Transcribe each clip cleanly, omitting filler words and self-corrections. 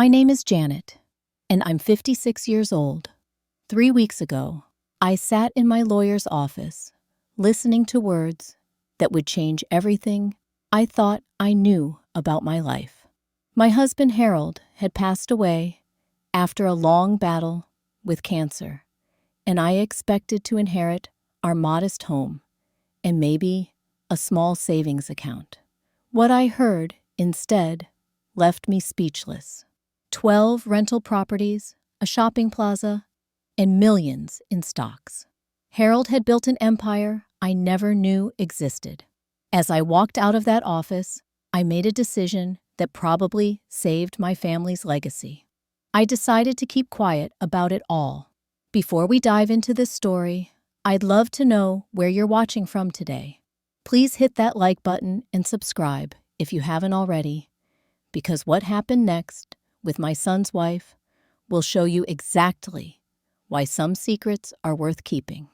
My name is Janet, and I'm 56 years old. 3 weeks ago, I sat in my lawyer's office, listening to words that would change everything I thought I knew about my life. My husband Harold had passed away after a long battle with cancer, and I expected to inherit our modest home and maybe a small savings account. What I heard instead left me speechless. 12 rental properties, a shopping plaza, and millions in stocks. Harold had built an empire I never knew existed. As I walked out of that office, I made a decision that probably saved my family's legacy. I decided to keep quiet about it all. Before we dive into this story, I'd love to know where you're watching from today. Please hit that like button and subscribe if you haven't already, because what happened next with my son's wife will show you exactly why some secrets are worth keeping.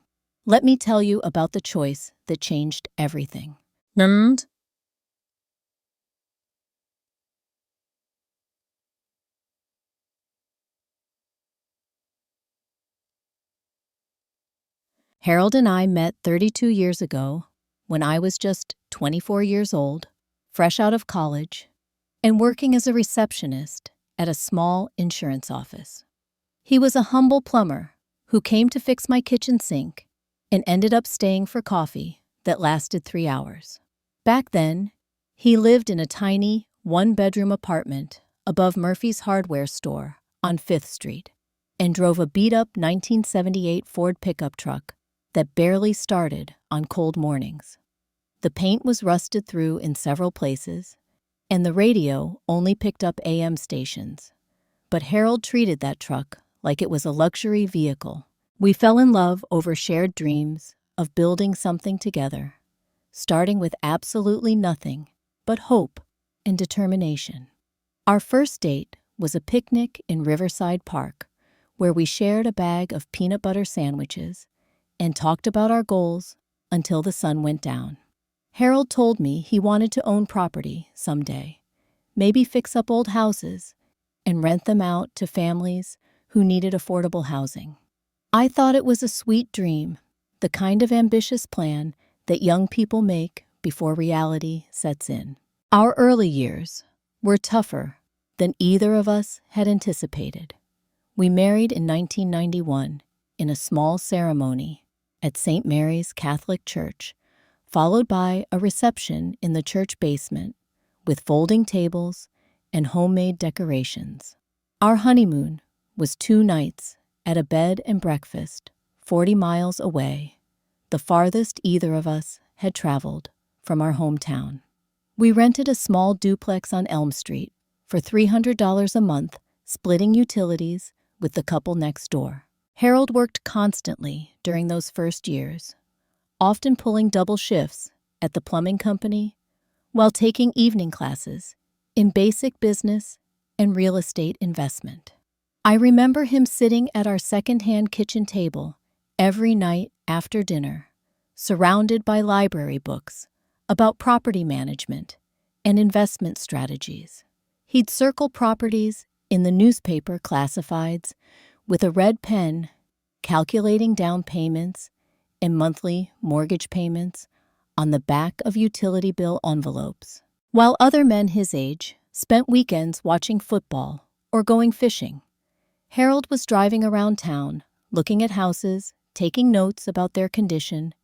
Let me tell you about the choice that changed everything. Harold and I met 32 years ago when I was just 24 years old, fresh out of college, and working as a receptionist at a small insurance office. He was a humble plumber who came to fix my kitchen sink and ended up staying for coffee that lasted 3 hours. Back then, he lived in a tiny one-bedroom apartment above Murphy's hardware store on 5th Street and drove a beat-up 1978 Ford pickup truck that barely started on cold mornings. The paint was rusted through in several places, and the radio only picked up AM stations. But Harold treated that truck like it was a luxury vehicle. We fell in love over shared dreams of building something together, starting with absolutely nothing but hope and determination. Our first date was a picnic in Riverside Park, where we shared a bag of peanut butter sandwiches and talked about our goals until the sun went down. Harold told me he wanted to own property someday, maybe fix up old houses and rent them out to families who needed affordable housing. I thought it was a sweet dream, the kind of ambitious plan that young people make before reality sets in. Our early years were tougher than either of us had anticipated. We married in 1991 in a small ceremony at St. Mary's Catholic Church, followed by a reception in the church basement with folding tables and homemade decorations. Our honeymoon was 2 nights at a bed and breakfast 40 miles away, the farthest either of us had traveled from our hometown. We rented a small duplex on Elm Street for $300 a month, splitting utilities with the couple next door. Harold worked constantly during those first years, often pulling double shifts at the plumbing company while taking evening classes in basic business and real estate investment. I remember him sitting at our second-hand kitchen table every night after dinner, surrounded by library books about property management and investment strategies. He'd circle properties in the newspaper classifieds with a red pen, calculating down payments and monthly mortgage payments on the back of utility bill envelopes, while other men his age spent weekends watching football or going fishing. Harold was driving around town, looking at houses, taking notes about their condition,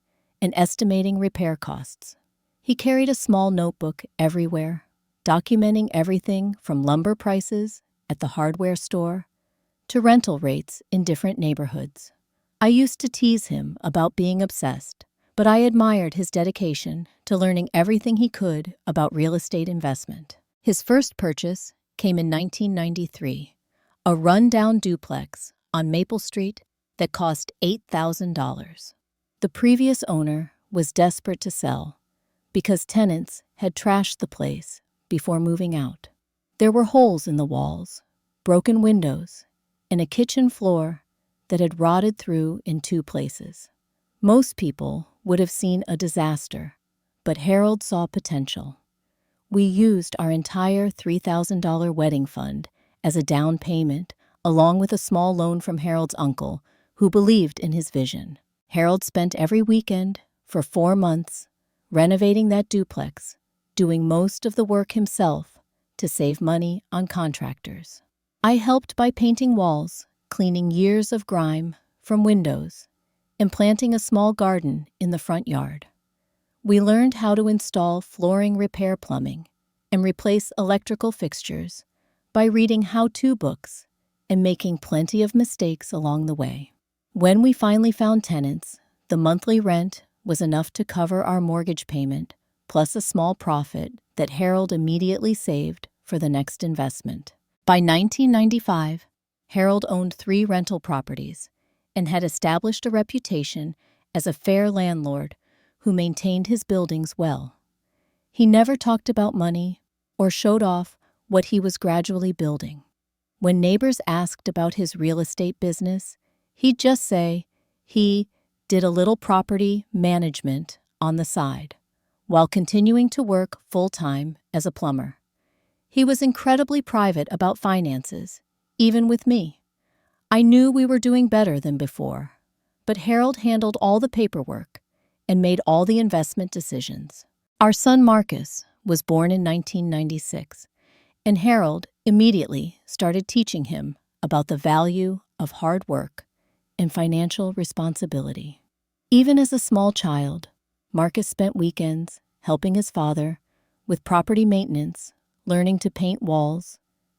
and estimating repair costs. He carried a small notebook everywhere, documenting everything from lumber prices at the hardware store to rental rates in different neighborhoods. I used to tease him about being obsessed, but I admired his dedication to learning everything he could about real estate investment. His first purchase came in 1993, a run-down duplex on Maple Street that cost $8,000. The previous owner was desperate to sell because tenants had trashed the place before moving out. There were holes in the walls, broken windows, and a kitchen floor that had rotted through in 2 places. Most people would have seen a disaster, but Harold saw potential. We used our entire $3,000 wedding fund as a down payment, along with a small loan from Harold's uncle, who believed in his vision. Harold spent every weekend for 4 months renovating that duplex, doing most of the work himself to save money on contractors. I helped by painting walls, cleaning years of grime from windows, and planting a small garden in the front yard. We learned how to install flooring repair plumbing and replace electrical fixtures by reading how-to books and making plenty of mistakes along the way. When we finally found tenants, the monthly rent was enough to cover our mortgage payment, plus a small profit that Harold immediately saved for the next investment. By 1995, Harold owned 3 rental properties and had established a reputation as a fair landlord who maintained his buildings well. He never talked about money or showed off what he was gradually building. When neighbors asked about his real estate business, he'd just say he did a little property management on the side, while continuing to work full-time as a plumber. He was incredibly private about finances, even with me. I knew we were doing better than before, but Harold handled all the paperwork and made all the investment decisions. Our son Marcus was born in 1996, and Harold immediately started teaching him about the value of hard work and financial responsibility. Even as a small child, Marcus spent weekends helping his father with property maintenance, learning to paint walls,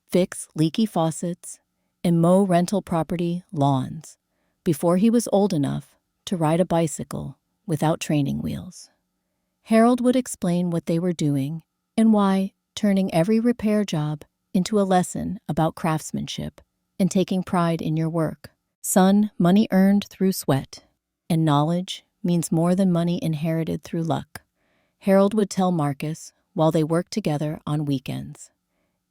fix leaky faucets, and mow rental property lawns before he was old enough to ride a bicycle without training wheels. Harold would explain what they were doing and why, turning every repair job into a lesson about craftsmanship and taking pride in your work. Son, money earned through sweat, and knowledge means more than money inherited through luck, Harold would tell Marcus while they worked together on weekends.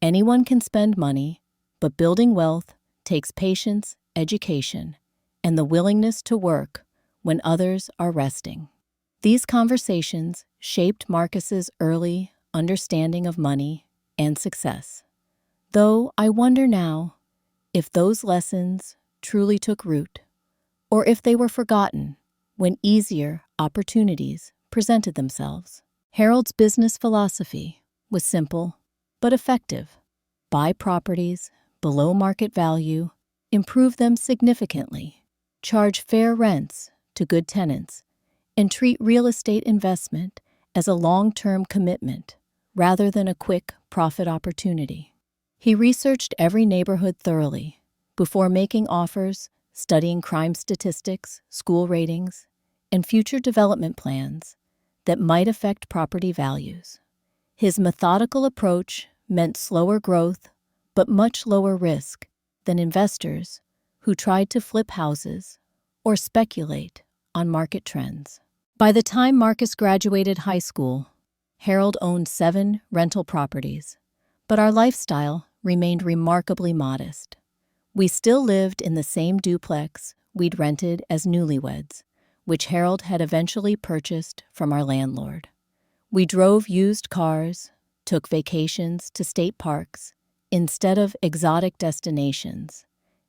Anyone can spend money, but building wealth takes patience, education, and the willingness to work when others are resting. These conversations shaped Marcus's early understanding of money and success. Though I wonder now if those lessons truly took root, or if they were forgotten when easier opportunities presented themselves. Harold's business philosophy was simple but effective. Buy properties below market value, improve them significantly, charge fair rents to good tenants, and treat real estate investment as a long-term commitment rather than a quick profit opportunity. He researched every neighborhood thoroughly before making offers, studying crime statistics, school ratings, and future development plans that might affect property values. His methodical approach meant slower growth but much lower risk than investors who tried to flip houses or speculate on market trends. By the time Marcus graduated high school, Harold owned 7 rental properties, but our lifestyle remained remarkably modest. We still lived in the same duplex we'd rented as newlyweds, which Harold had eventually purchased from our landlord. We drove used cars, took vacations to state parks instead of exotic destinations,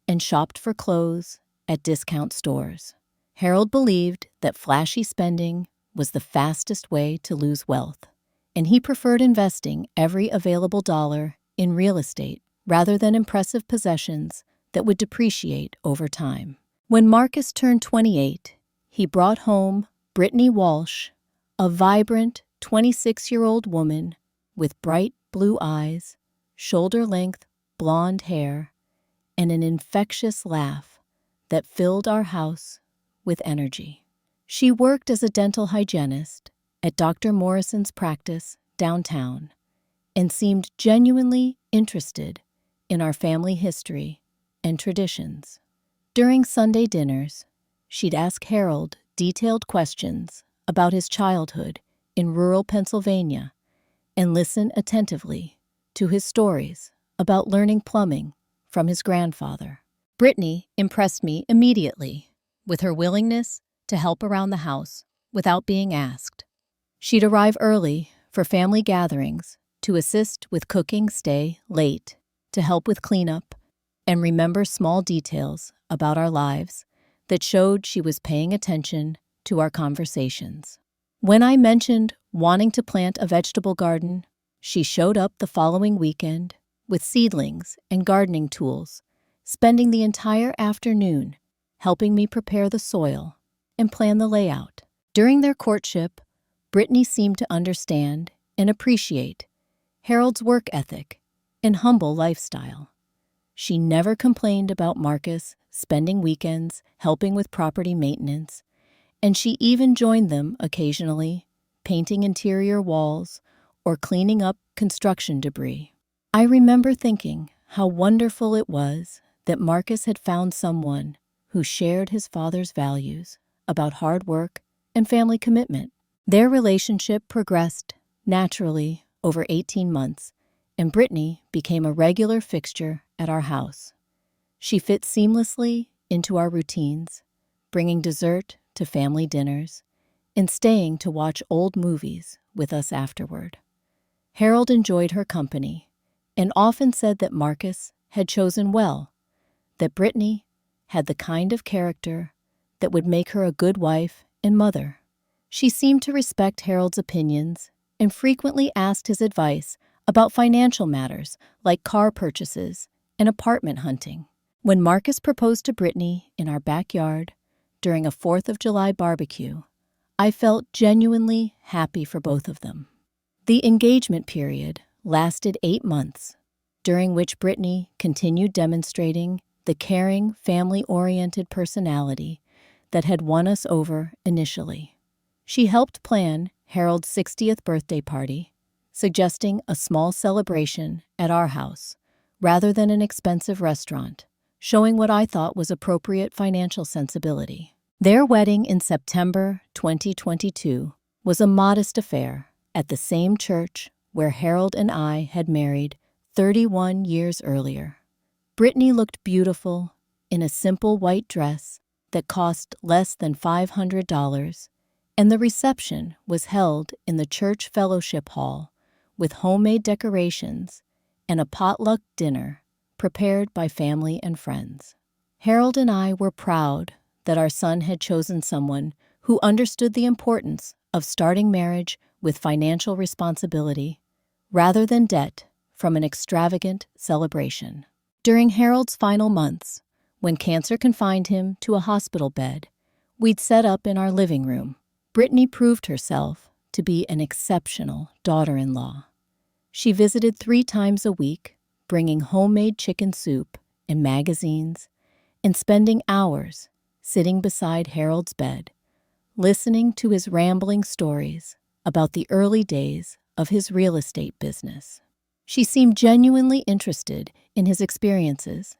and shopped for clothes at discount stores. Harold believed that flashy spending was the fastest way to lose wealth, and he preferred investing every available dollar in real estate rather than impressive possessions that would depreciate over time. When Marcus turned 28, he brought home Brittany Walsh, a vibrant 26-year-old woman with bright blue eyes, shoulder-length blonde hair, and an infectious laugh that filled our house with energy. She worked as a dental hygienist at Dr. Morrison's practice downtown and seemed genuinely interested in our family history and traditions. During Sunday dinners, she'd ask Harold detailed questions about his childhood in rural Pennsylvania and listen attentively to his stories about learning plumbing from his grandfather. Brittany impressed me immediately with her willingness to help around the house without being asked. She'd arrive early for family gatherings to assist with cooking, stay late to help with cleanup and remember small details about our lives that showed she was paying attention to our conversations. When I mentioned wanting to plant a vegetable garden, she showed up the following weekend with seedlings and gardening tools, spending the entire afternoon helping me prepare the soil and plan the layout. During their courtship, Brittany seemed to understand and appreciate Harold's work ethic and humble lifestyle. She never complained about Marcus spending weekends helping with property maintenance, and she even joined them occasionally, painting interior walls or cleaning up construction debris. I remember thinking how wonderful it was that Marcus had found someone who shared his father's values about hard work and family commitment. Their relationship progressed naturally over 18 months, and Brittany became a regular fixture at our house. She fit seamlessly into our routines, bringing dessert to family dinners and staying to watch old movies with us afterward. Harold enjoyed her company and often said that Marcus had chosen well, that Brittany had the kind of character that would make her a good wife and mother. She seemed to respect Harold's opinions and frequently asked his advice about financial matters like car purchases and apartment hunting. When Marcus proposed to Brittany in our backyard during a 4th of July barbecue, I felt genuinely happy for both of them. The engagement period lasted 8 months, during which Brittany continued demonstrating the caring, family-oriented personality that had won us over initially. She helped plan Harold's 60th birthday party, suggesting a small celebration at our house rather than an expensive restaurant, showing what I thought was appropriate financial sensibility. Their wedding in September 2022 was a modest affair at the same church where Harold and I had married 31 years earlier. Brittany looked beautiful in a simple white dress that cost less than $500, and the reception was held in the church fellowship hall with homemade decorations and a potluck dinner prepared by family and friends. Harold and I were proud that our son had chosen someone who understood the importance of starting marriage with financial responsibility rather than debt from an extravagant celebration. During Harold's final months, when cancer confined him to a hospital bed, we'd set up in our living room. Brittany proved herself to be an exceptional daughter-in-law. She visited 3 times a week, bringing homemade chicken soup and magazines, and spending hours sitting beside Harold's bed, listening to his rambling stories about the early days of his real estate business. She seemed genuinely interested in his experiences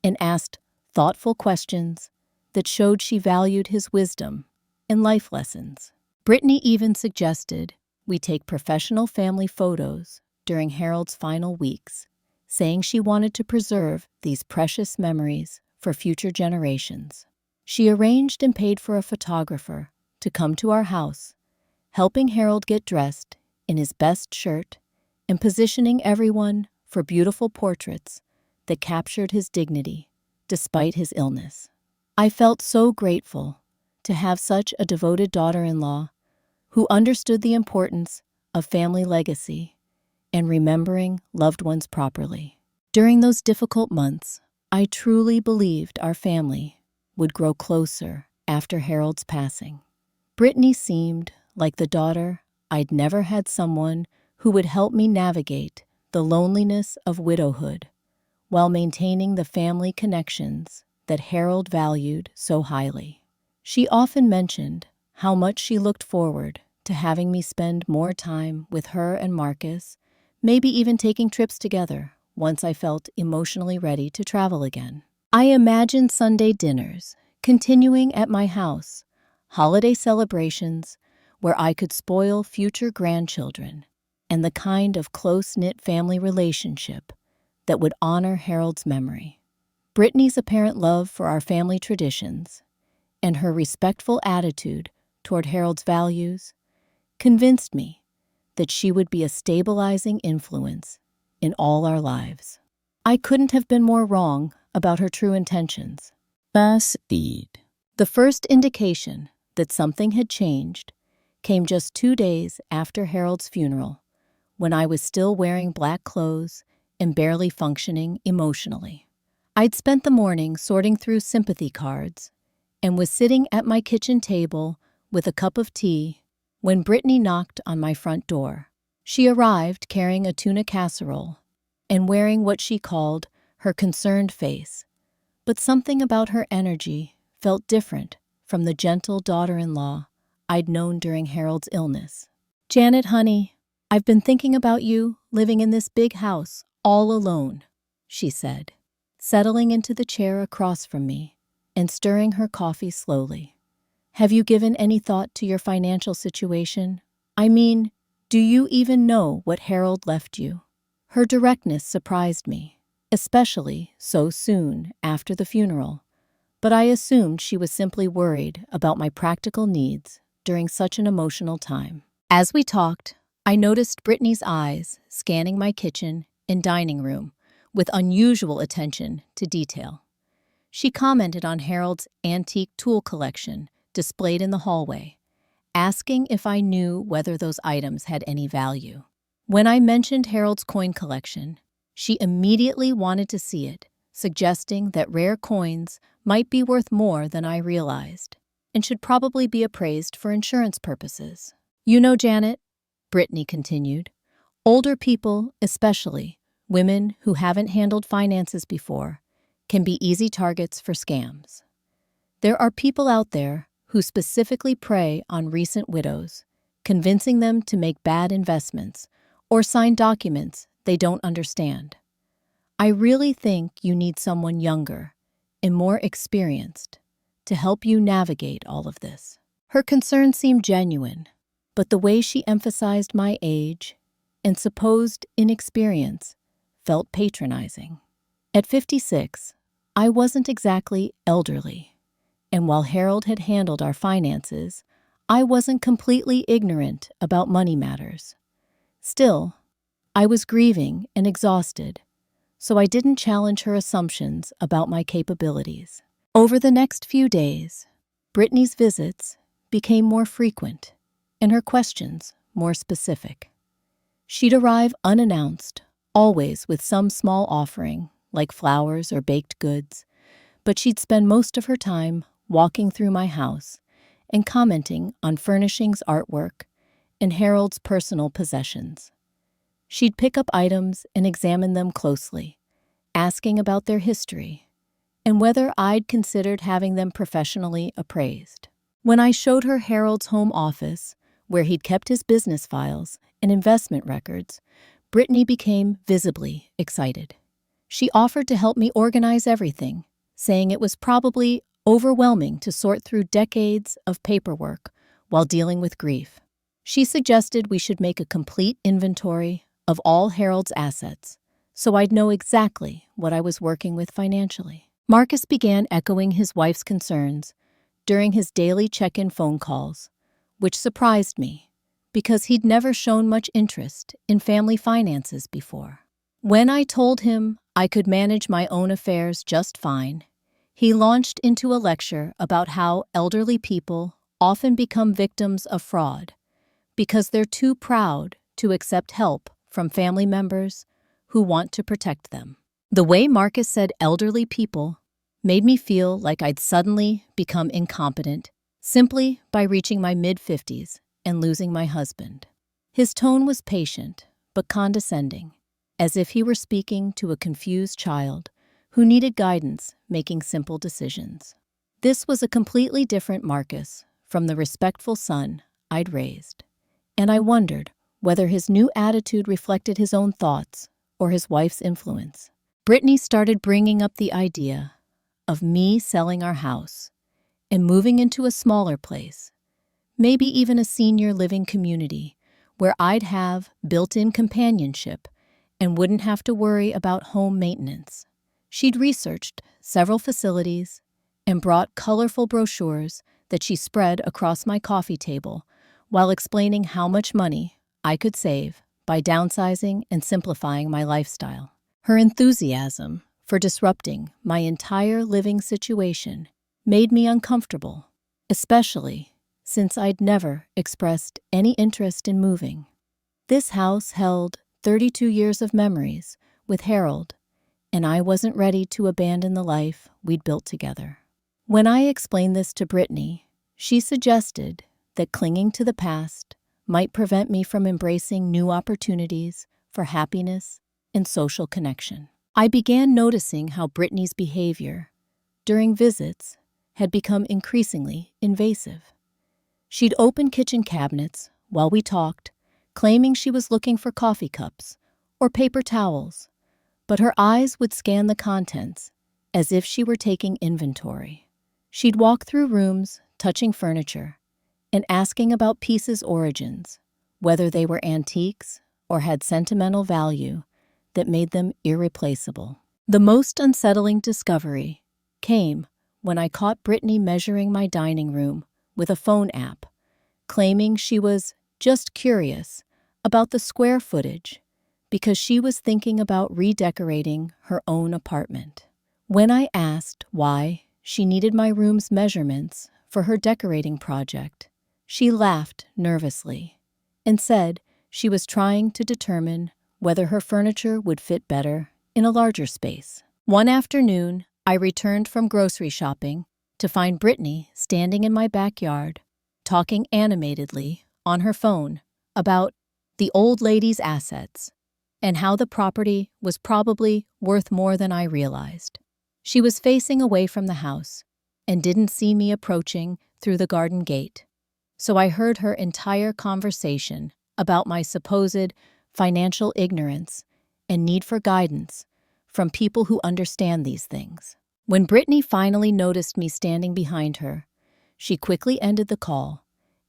and asked thoughtful questions that showed she valued his wisdom and life lessons. Brittany even suggested we take professional family photos during Harold's final weeks, saying she wanted to preserve these precious memories for future generations. She arranged and paid for a photographer to come to our house, helping Harold get dressed in his best shirt and positioning everyone for beautiful portraits that captured his dignity despite his illness. I felt so grateful to have such a devoted daughter-in-law who understood the importance of family legacy and remembering loved ones properly. During those difficult months, I truly believed our family would grow closer after Harold's passing. Brittany seemed like the daughter I'd never had someone who would help me navigate the loneliness of widowhood while maintaining the family connections that Harold valued so highly. She often mentioned how much she looked forward to having me spend more time with her and Marcus, maybe even taking trips together once I felt emotionally ready to travel again. I imagined Sunday dinners continuing at my house, holiday celebrations where I could spoil future grandchildren, and the kind of close-knit family relationship that would honor Harold's memory. Brittany's apparent love for our family traditions and her respectful attitude toward Harold's values convinced me that she would be a stabilizing influence in all our lives. I couldn't have been more wrong about her true intentions. BuzzFeed. The first indication that something had changed came just 2 days after Harold's funeral, when I was still wearing black clothes and barely functioning emotionally. I'd spent the morning sorting through sympathy cards and was sitting at my kitchen table with a cup of tea when Brittany knocked on my front door. She arrived carrying a tuna casserole and wearing what she called her concerned face, but something about her energy felt different from the gentle daughter-in-law I'd known during Harold's illness. "Janet, honey, I've been thinking about you living in this big house all alone," she said, settling into the chair across from me and stirring her coffee slowly. "Have you given any thought to your financial situation? I mean, do you even know what Harold left you?" Her directness surprised me, especially so soon after the funeral, but I assumed she was simply worried about my practical needs during such an emotional time. As we talked, I noticed Brittany's eyes scanning my kitchen and dining room with unusual attention to detail. She commented on Harold's antique tool collection displayed in the hallway, asking if I knew whether those items had any value. When I mentioned Harold's coin collection, she immediately wanted to see it, suggesting that rare coins might be worth more than I realized and should probably be appraised for insurance purposes. "You know, Janet," Brittany continued, "older people, especially women who haven't handled finances before, can be easy targets for scams. There are people out there who specifically prey on recent widows, convincing them to make bad investments or sign documents they don't understand. I really think you need someone younger and more experienced to help you navigate all of this." Her concern seemed genuine, but the way she emphasized my age and supposed inexperience felt patronizing. At 56, I wasn't exactly elderly, and while Harold had handled our finances, I wasn't completely ignorant about money matters. Still, I was grieving and exhausted, so I didn't challenge her assumptions about my capabilities. Over the next few days, Brittany's visits became more frequent and her questions more specific. She'd arrive unannounced, always with some small offering, like flowers or baked goods, but she'd spend most of her time walking through my house and commenting on furnishings, artwork, and Harold's personal possessions. She'd pick up items and examine them closely, asking about their history and whether I'd considered having them professionally appraised. When I showed her Harold's home office, where he'd kept his business files and investment records, Brittany became visibly excited. She offered to help me organize everything, saying it was probably overwhelming to sort through decades of paperwork while dealing with grief. She suggested we should make a complete inventory of all Harold's assets, so I'd know exactly what I was working with financially. Marcus began echoing his wife's concerns during his daily check-in phone calls, which surprised me because he'd never shown much interest in family finances before. When I told him I could manage my own affairs just fine, he launched into a lecture about how elderly people often become victims of fraud because they're too proud to accept help from family members who want to protect them. The way Marcus said elderly people made me feel like I'd suddenly become incompetent simply by reaching my mid-50s and losing my husband. His tone was patient but condescending, as if he were speaking to a confused child who needed guidance making simple decisions. This was a completely different Marcus from the respectful son I'd raised, and I wondered whether his new attitude reflected his own thoughts or his wife's influence. Brittany started bringing up the idea of me selling our house and moving into a smaller place, maybe even a senior living community where I'd have built-in companionship and wouldn't have to worry about home maintenance. She'd researched several facilities and brought colorful brochures that she spread across my coffee table while explaining how much money I could save by downsizing and simplifying my lifestyle. Her enthusiasm for disrupting my entire living situation made me uncomfortable, especially since I'd never expressed any interest in moving. This house held 32 years of memories with Harold, and I wasn't ready to abandon the life we'd built together. When I explained this to Brittany, she suggested that clinging to the past might prevent me from embracing new opportunities for happiness and social connection. I began noticing how Brittany's behavior during visits had become increasingly invasive. She'd open kitchen cabinets while we talked, claiming she was looking for coffee cups or paper towels, but her eyes would scan the contents as if she were taking inventory. She'd walk through rooms, touching furniture, and asking about pieces' origins, whether they were antiques or had sentimental value that made them irreplaceable. The most unsettling discovery came when I caught Brittany measuring my dining room with a phone app, claiming she was just curious about the square footage because she was thinking about redecorating her own apartment. When I asked why she needed my room's measurements for her decorating project, she laughed nervously and said she was trying to determine whether her furniture would fit better in a larger space. One afternoon, I returned from grocery shopping to find Brittany standing in my backyard, talking animatedly on her phone about the old lady's assets and how the property was probably worth more than I realized. She was facing away from the house and didn't see me approaching through the garden gate, so I heard her entire conversation about my supposed financial ignorance and need for guidance from people who understand these things. When Brittany finally noticed me standing behind her, she quickly ended the call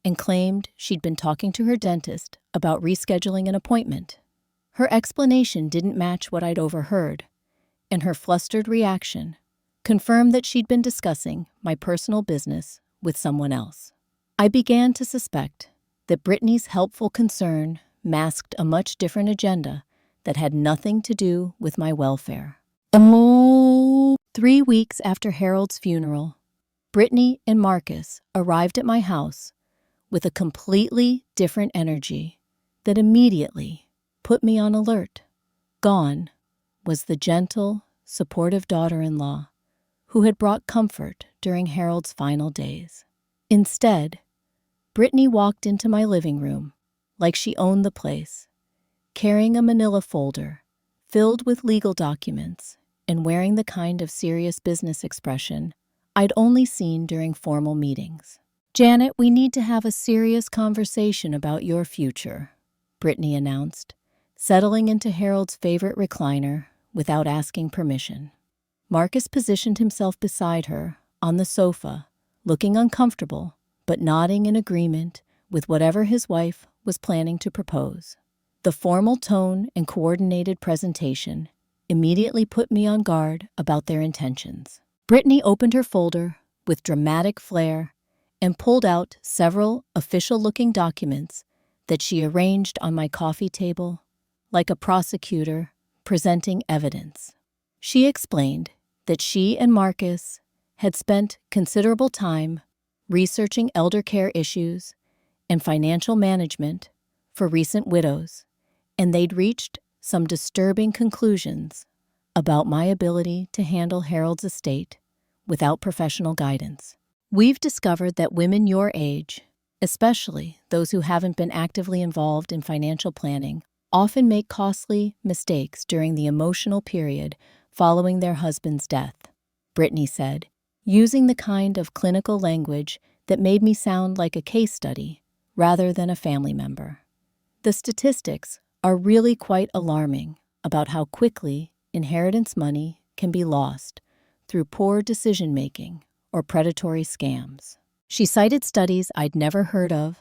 and claimed she'd been talking to her dentist about rescheduling an appointment. Her explanation didn't match what I'd overheard, and her flustered reaction confirmed that she'd been discussing my personal business with someone else. I began to suspect that Brittany's helpful concern masked a much different agenda that had nothing to do with my welfare. 3 weeks after Harold's funeral, Brittany and Marcus arrived at my house with a completely different energy that immediately put me on alert. Gone was the gentle, supportive daughter-in-law who had brought comfort during Harold's final days. Instead, Brittany walked into my living room like she owned the place, carrying a manila folder filled with legal documents and wearing the kind of serious business expression I'd only seen during formal meetings. "Janet, we need to have a serious conversation about your future," Brittany announced, settling into Harold's favorite recliner without asking permission. Marcus positioned himself beside her on the sofa, looking uncomfortable but nodding in agreement with whatever his wife was planning to propose. The formal tone and coordinated presentation immediately put me on guard about their intentions. Brittany opened her folder with dramatic flair and pulled out several official-looking documents that she arranged on my coffee table like a prosecutor presenting evidence. She explained that she and Marcus had spent considerable time researching elder care issues and financial management for recent widows, and they'd reached some disturbing conclusions about my ability to handle Harold's estate without professional guidance. "We've discovered that women your age, especially those who haven't been actively involved in financial planning, often make costly mistakes during the emotional period following their husband's death," Brittany said, using the kind of clinical language that made me sound like a case study rather than a family member. "The statistics are really quite alarming about how quickly inheritance money can be lost through poor decision-making or predatory scams." She cited studies I'd never heard of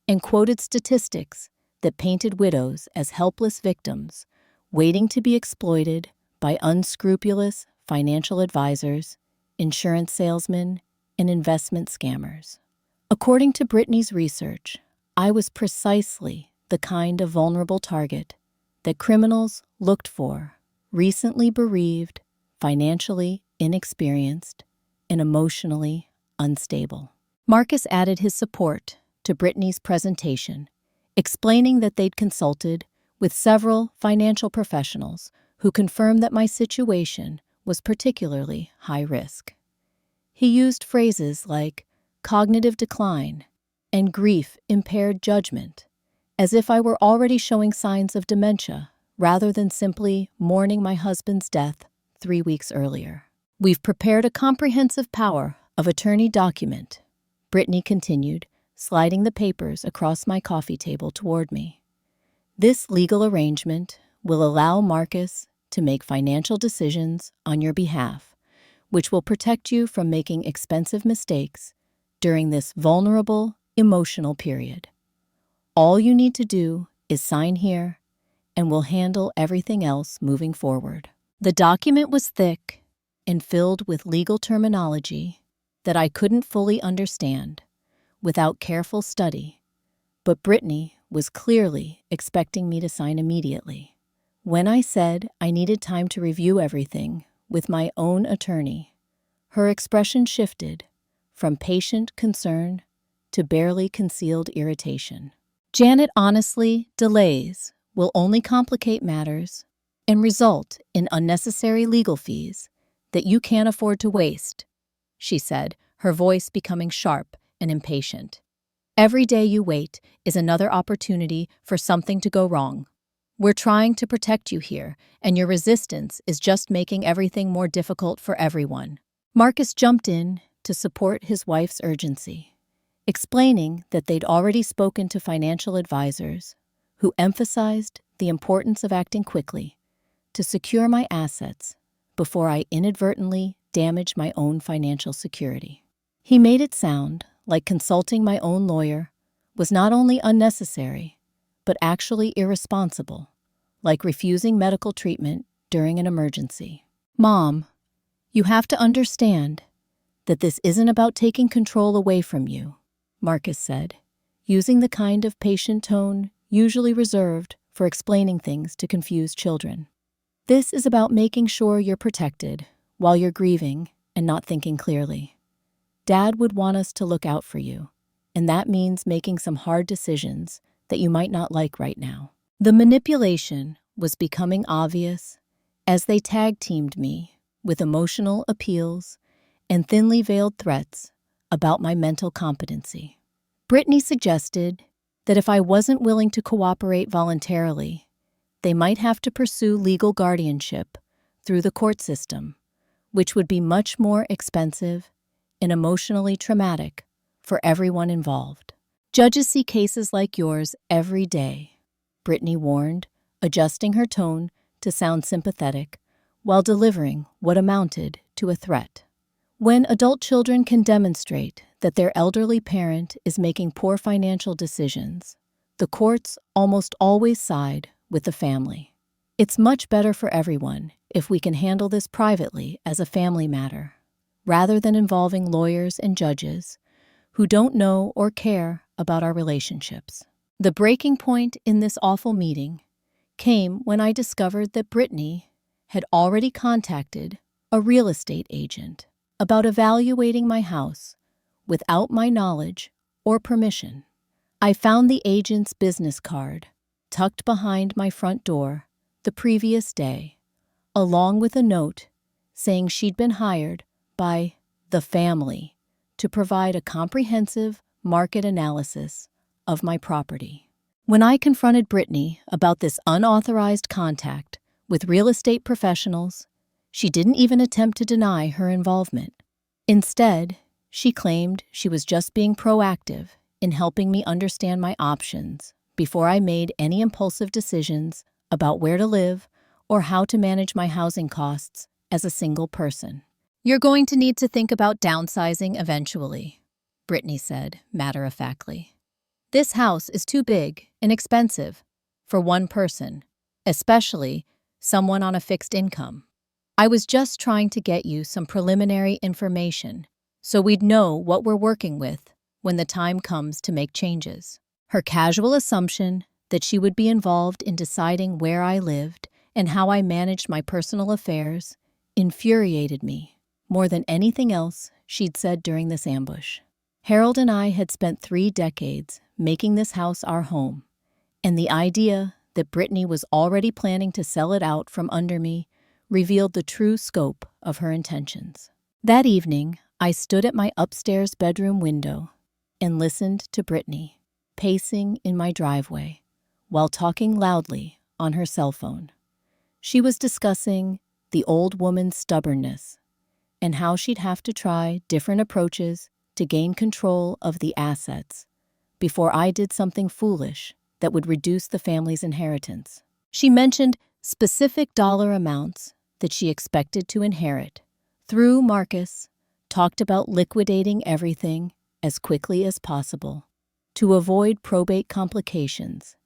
and quoted statistics that painted widows as helpless victims waiting to be exploited by unscrupulous financial advisors, insurance salesmen, and investment scammers. According to Brittany's research, I was precisely the kind of vulnerable target that criminals looked for recently bereaved, financially inexperienced, and emotionally unstable. Marcus added his support to Brittany's presentation, explaining that they'd consulted with several financial professionals who confirmed that my situation was particularly high risk. He used phrases like cognitive decline and grief-impaired judgment, as if I were already showing signs of dementia rather than simply mourning my husband's death 3 weeks earlier. We've prepared a comprehensive power of attorney document, Brittany continued, sliding the papers across my coffee table toward me. This legal arrangement will allow Marcus to make financial decisions on your behalf, which will protect you from making expensive mistakes during this vulnerable, emotional period. All you need to do is sign here, and we'll handle everything else moving forward. The document was thick and filled with legal terminology that I couldn't fully understand without careful study, but Brittany was clearly expecting me to sign immediately. When I said I needed time to review everything with my own attorney, her expression shifted from patient concern to barely concealed irritation. Janet, honestly, delays will only complicate matters and result in unnecessary legal fees that you can't afford to waste, she said, her voice becoming sharp and impatient. Every day you wait is another opportunity for something to go wrong. We're trying to protect you here, and your resistance is just making everything more difficult for everyone. Marcus jumped in to support his wife's urgency, explaining that they'd already spoken to financial advisors who emphasized the importance of acting quickly to secure my assets before I inadvertently damage my own financial security. He made it sound like consulting my own lawyer was not only unnecessary, but actually irresponsible, like refusing medical treatment during an emergency. Mom, you have to understand that this isn't about taking control away from you, Marcus said, using the kind of patient tone usually reserved for explaining things to confused children. This is about making sure you're protected while you're grieving and not thinking clearly. Dad would want us to look out for you, and that means making some hard decisions that you might not like right now. The manipulation was becoming obvious as they tag-teamed me with emotional appeals and thinly veiled threats about my mental competency. Brittany suggested that if I wasn't willing to cooperate voluntarily, they might have to pursue legal guardianship through the court system, which would be much more expensive and emotionally traumatic for everyone involved. Judges see cases like yours every day, Brittany warned, adjusting her tone to sound sympathetic while delivering what amounted to a threat. When adult children can demonstrate that their elderly parent is making poor financial decisions, the courts almost always side with the family. It's much better for everyone if we can handle this privately as a family matter, rather than involving lawyers and judges who don't know or care about our relationships. The breaking point in this awful meeting came when I discovered that Brittany had already contacted a real estate agent about evaluating my house without my knowledge or permission. I found the agent's business card tucked behind my front door the previous day, along with a note saying she'd been hired by the family to provide a comprehensive market analysis of my property. When I confronted Brittany about this unauthorized contact with real estate professionals, she didn't even attempt to deny her involvement. Instead, she claimed she was just being proactive in helping me understand my options before I made any impulsive decisions about where to live or how to manage my housing costs as a single person. You're going to need to think about downsizing eventually, Brittany said, matter-of-factly. This house is too big and expensive for one person, especially someone on a fixed income. I was just trying to get you some preliminary information so we'd know what we're working with when the time comes to make changes. Her casual assumption that she would be involved in deciding where I lived and how I managed my personal affairs infuriated me more than anything else she'd said during this ambush. Harold and I had spent 3 decades making this house our home, and the idea that Brittany was already planning to sell it out from under me revealed the true scope of her intentions. That evening, I stood at my upstairs bedroom window and listened to Brittany, pacing in my driveway while talking loudly on her cell phone. She was discussing the old woman's stubbornness and how she'd have to try different approaches to gain control of the assets before I did something foolish that would reduce the family's inheritance. She mentioned specific dollar amounts that she expected to inherit. Through Marcus, talked about liquidating everything as quickly as possible to avoid probate complications,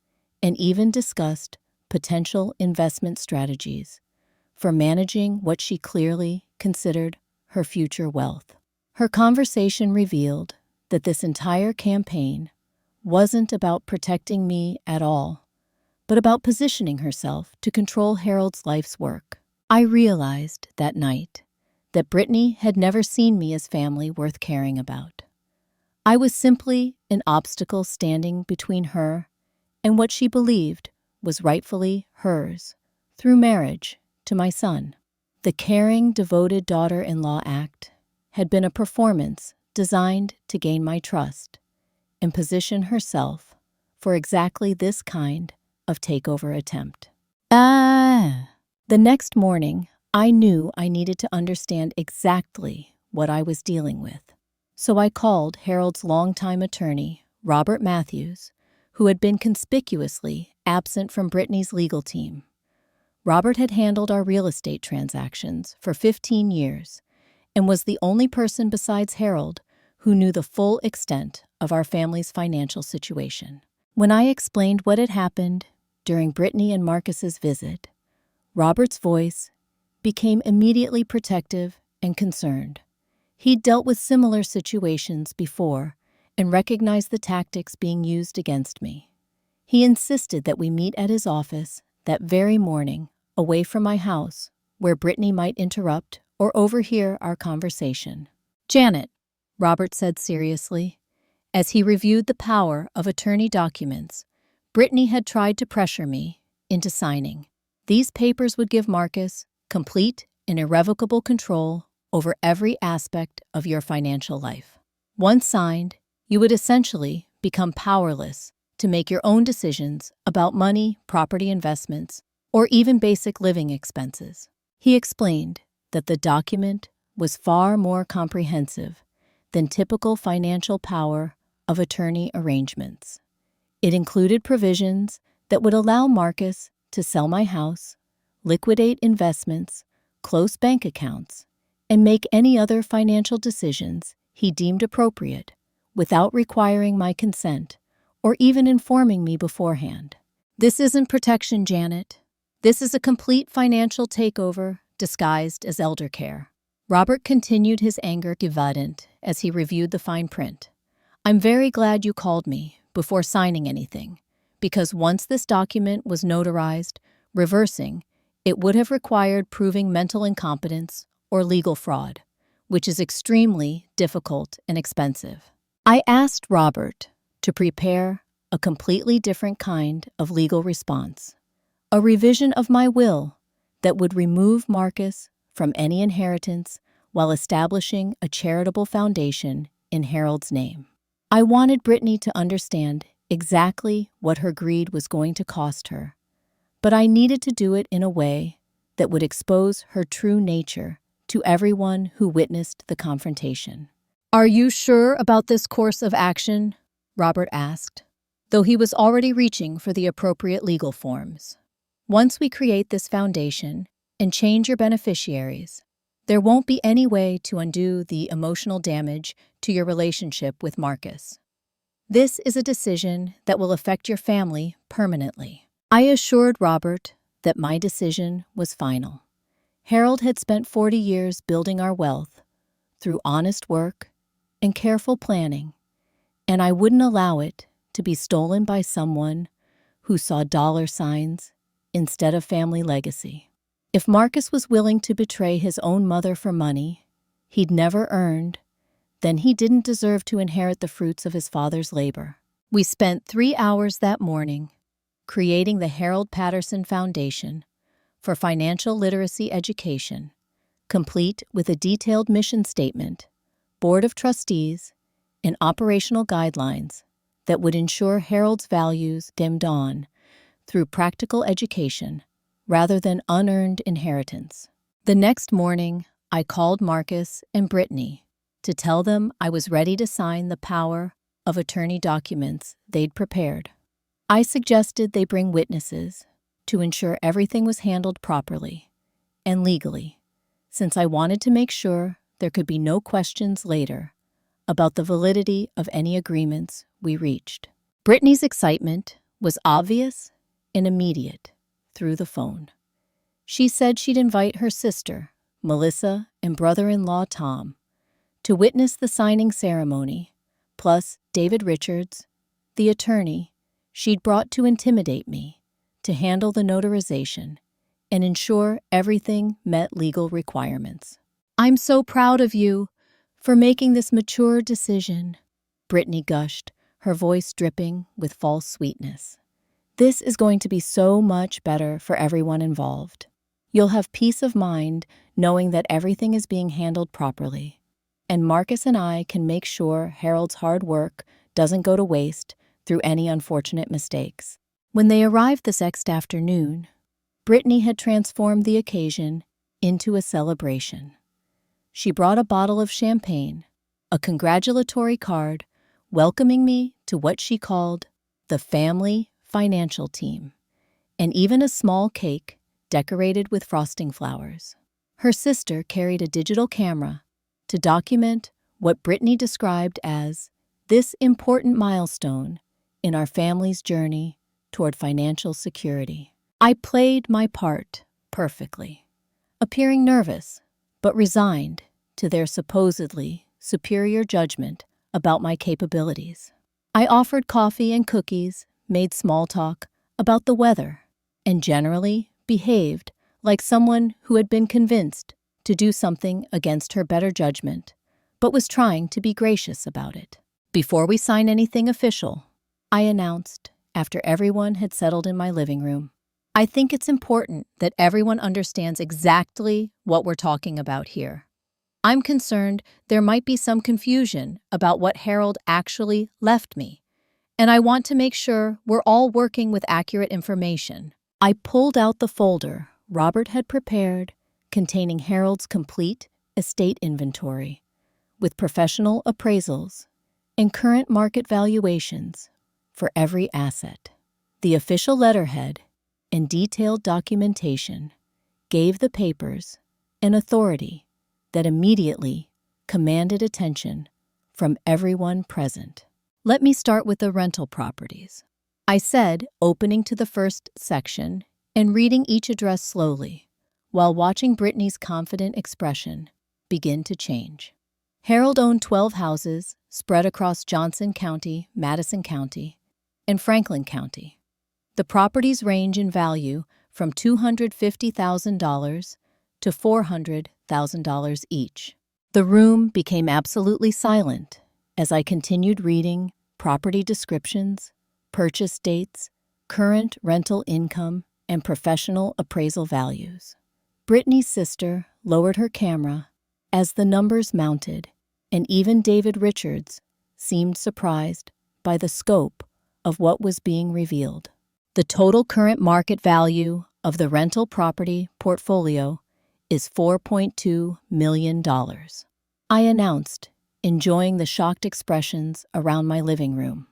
and even discussed potential investment strategies for managing what she clearly considered her future wealth. Her conversation revealed that this entire campaign wasn't about protecting me at all, but about positioning herself to control Harold's life's work. I realized that night that Brittany had never seen me as family worth caring about. I was simply an obstacle standing between her and what she believed was rightfully hers through marriage to my son. The caring, devoted daughter-in-law act had been a performance designed to gain my trust and position herself for exactly this kind of takeover attempt. The next morning, I knew I needed to understand exactly what I was dealing with. So I called Harold's longtime attorney, Robert Matthews, who had been conspicuously absent from Brittany's legal team. Robert had handled our real estate transactions for 15 years and was the only person besides Harold who knew the full extent of our family's financial situation. When I explained what had happened during Brittany and Marcus's visit, Robert's voice became immediately protective and concerned. He'd dealt with similar situations before and recognized the tactics being used against me. He insisted that we meet at his office that very morning, away from my house, where Brittany might interrupt or overhear our conversation. "Janet," Robert said seriously, as he reviewed the power of attorney documents Brittany had tried to pressure me into signing. "These papers would give Marcus complete and irrevocable control over every aspect of your financial life. Once signed, you would essentially become powerless to make your own decisions about money, property investments, or even basic living expenses." He explained that the document was far more comprehensive than typical financial power of attorney arrangements. It included provisions that would allow Marcus to sell my house, liquidate investments, close bank accounts, and make any other financial decisions he deemed appropriate without requiring my consent or even informing me beforehand. "This isn't protection, Janet. This is a complete financial takeover disguised as elder care." Robert continued his anger evident as he reviewed the fine print. "I'm very glad you called me before signing anything, because once this document was notarized, reversing, it would have required proving mental incompetence or legal fraud, which is extremely difficult and expensive." I asked Robert to prepare a completely different kind of legal response, a revision of my will that would remove Marcus from any inheritance while establishing a charitable foundation in Harold's name. I wanted Brittany to understand exactly what her greed was going to cost her, but I needed to do it in a way that would expose her true nature to everyone who witnessed the confrontation. "Are you sure about this course of action?" Robert asked, though he was already reaching for the appropriate legal forms. "Once we create this foundation and change your beneficiaries, there won't be any way to undo the emotional damage to your relationship with Marcus. This is a decision that will affect your family permanently." I assured Robert that my decision was final. Harold had spent 40 years building our wealth through honest work and careful planning, and I wouldn't allow it to be stolen by someone who saw dollar signs instead of family legacy. If Marcus was willing to betray his own mother for money he'd never earned, then he didn't deserve to inherit the fruits of his father's labor. We spent 3 hours that morning creating the Harold Patterson Foundation for financial literacy education, complete with a detailed mission statement, board of trustees, and operational guidelines that would ensure Harold's values dimmed on through practical education rather than unearned inheritance. The next morning, I called Marcus and Brittany to tell them I was ready to sign the power of attorney documents they'd prepared. I suggested they bring witnesses to ensure everything was handled properly and legally, since I wanted to make sure there could be no questions later about the validity of any agreements we reached. Brittany's excitement was obvious and immediate through the phone. She said she'd invite her sister, Melissa, and brother-in-law Tom to witness the signing ceremony, plus David Richards, the attorney she'd brought to intimidate me, to handle the notarization and ensure everything met legal requirements. "I'm so proud of you for making this mature decision," Brittany gushed, her voice dripping with false sweetness. "This is going to be so much better for everyone involved. You'll have peace of mind knowing that everything is being handled properly, and Marcus and I can make sure Harold's hard work doesn't go to waste through any unfortunate mistakes." When they arrived this next afternoon, Brittany had transformed the occasion into a celebration. She brought a bottle of champagne, a congratulatory card welcoming me to what she called the family financial team, and even a small cake decorated with frosting flowers. Her sister carried a digital camera to document what Brittany described as this important milestone in our family's journey toward financial security. I played my part perfectly, appearing nervous but resigned to their supposedly superior judgment about my capabilities. I offered coffee and cookies, made small talk about the weather, and generally behaved like someone who had been convinced to do something against her better judgment, but was trying to be gracious about it. "Before we sign anything official," I announced after everyone had settled in my living room, "I think it's important that everyone understands exactly what we're talking about here. I'm concerned there might be some confusion about what Harold actually left me, and I want to make sure we're all working with accurate information." I pulled out the folder Robert had prepared containing Harold's complete estate inventory, with professional appraisals and current market valuations for every asset. The official letterhead and detailed documentation gave the papers an authority that immediately commanded attention from everyone present. "Let me start with the rental properties," I said, opening to the first section and reading each address slowly, while watching Brittany's confident expression begin to change. Harold owned 12 houses spread across Johnson County, Madison County, and Franklin County. The properties range in value from $250,000 to $400,000 each. The room became absolutely silent as I continued reading property descriptions, purchase dates, current rental income, and professional appraisal values. Brittany's sister lowered her camera as the numbers mounted, and even David Richards seemed surprised by the scope of what was being revealed. The total current market value of the rental property portfolio is $4.2 million. I announced, enjoying the shocked expressions around my living room.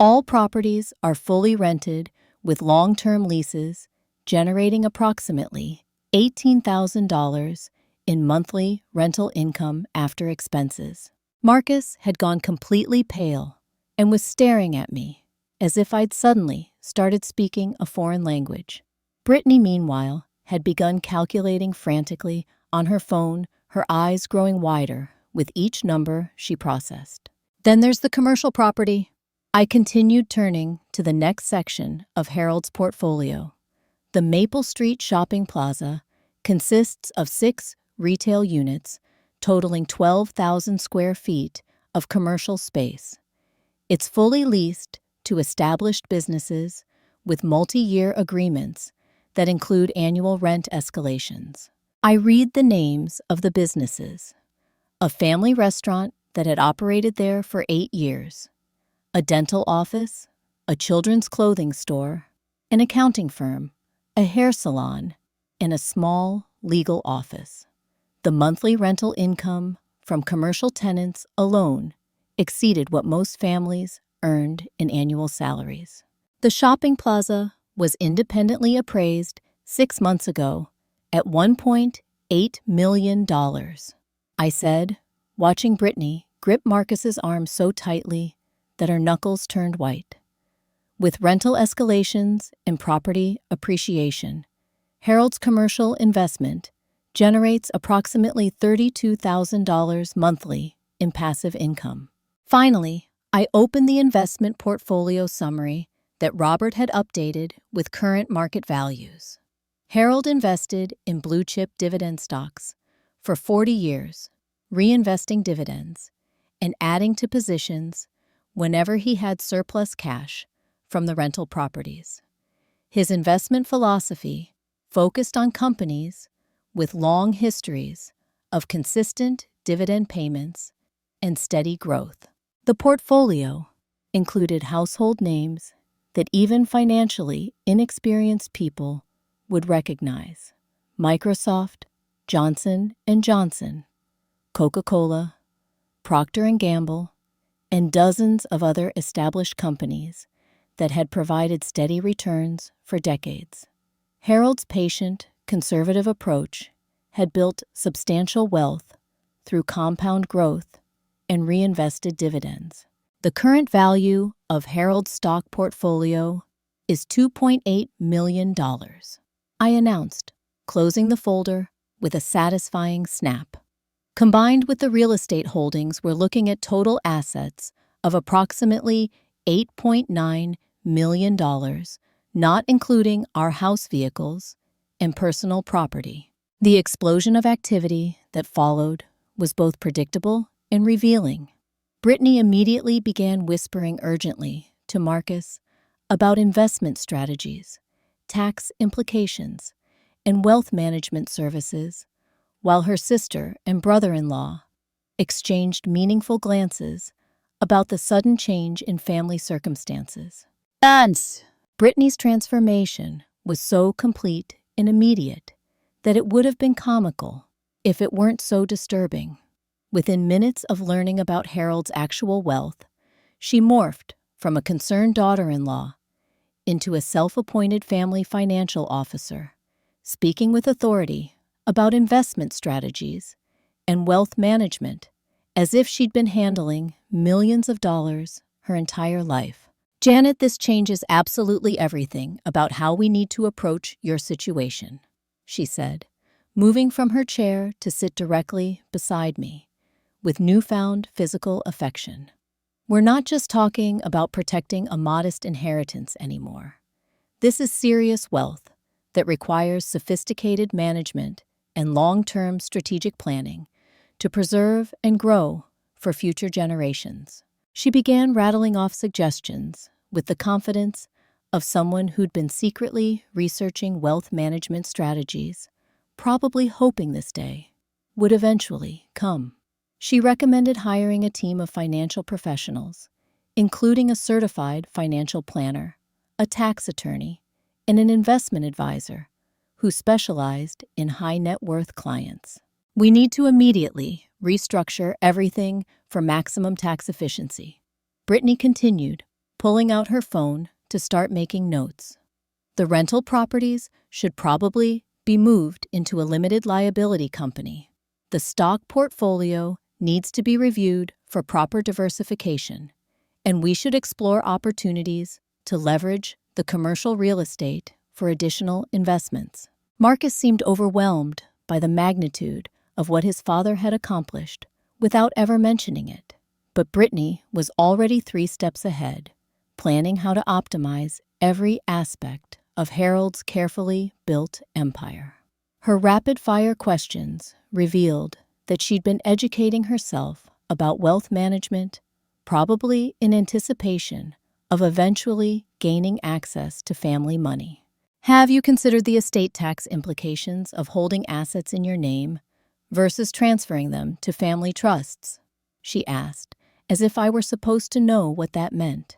All properties are fully rented with long-term leases, generating approximately $18,000 in monthly rental income after expenses. Marcus had gone completely pale and was staring at me as if I'd suddenly started speaking a foreign language. Brittany, meanwhile, had begun calculating frantically on her phone, her eyes growing wider with each number she processed. "Then there's the commercial property." I continued, turning to the next section of Harold's portfolio, The Maple Street Shopping Plaza consists of 6 retail units totaling 12,000 square feet of commercial space. It's fully leased to established businesses with multi-year agreements that include annual rent escalations. I read the names of the businesses: a family restaurant that had operated there for 8 years, a dental office, a children's clothing store, an accounting firm, a hair salon, and a small legal office. The monthly rental income from commercial tenants alone exceeded what most families earned in annual salaries. The shopping plaza was independently appraised 6 months ago at $1.8 million. I said, watching Brittany grip Marcus's arm so tightly that her knuckles turned white. With rental escalations and property appreciation, Harold's commercial investment generates approximately $32,000 monthly in passive income. Finally, I opened the investment portfolio summary that Robert had updated with current market values. Harold invested in blue-chip dividend stocks for 40 years, reinvesting dividends and adding to positions whenever he had surplus cash from the rental properties. His investment philosophy focused on companies with long histories of consistent dividend payments and steady growth. The portfolio included household names that even financially inexperienced people would recognize: Microsoft, Johnson & Johnson, Coca-Cola, Procter & Gamble, and dozens of other established companies that had provided steady returns for decades. Harold's patient, conservative approach had built substantial wealth through compound growth and reinvested dividends. The current value of Harold's stock portfolio is $2.8 million. I announced, closing the folder with a satisfying snap. Combined with the real estate holdings, we're looking at total assets of approximately $8.9 million, not including our house vehicles and personal property. The explosion of activity that followed was both predictable and revealing. Brittany immediately began whispering urgently to Marcus about investment strategies, tax implications, and wealth management services, while her sister and brother-in-law exchanged meaningful glances about the sudden change in family circumstances. Dance! Brittany's transformation was so complete and immediate that it would have been comical if it weren't so disturbing. Within minutes of learning about Harold's actual wealth, she morphed from a concerned daughter-in-law into a self-appointed family financial officer, speaking with authority about investment strategies and wealth management as if she'd been handling millions of dollars her entire life. Janet, this changes absolutely everything about how we need to approach your situation, she said, moving from her chair to sit directly beside me with newfound physical affection. We're not just talking about protecting a modest inheritance anymore. This is serious wealth that requires sophisticated management and long-term strategic planning to preserve and grow for future generations. She began rattling off suggestions with the confidence of someone who'd been secretly researching wealth management strategies, probably hoping this day would eventually come. She recommended hiring a team of financial professionals, including a certified financial planner, a tax attorney, and an investment advisor who specialized in high-net-worth clients. We need to immediately restructure everything for maximum tax efficiency. Brittany continued, pulling out her phone to start making notes. The rental properties should probably be moved into a limited liability company. The stock portfolio needs to be reviewed for proper diversification, and we should explore opportunities to leverage the commercial real estate for additional investments. Marcus seemed overwhelmed by the magnitude of what his father had accomplished without ever mentioning it. But Brittany was already 3 steps ahead, planning how to optimize every aspect of Harold's carefully built empire. Her rapid-fire questions revealed that she'd been educating herself about wealth management, probably in anticipation of eventually gaining access to family money. Have you considered the estate tax implications of holding assets in your name versus transferring them to family trusts? She asked, as if I were supposed to know what that meant.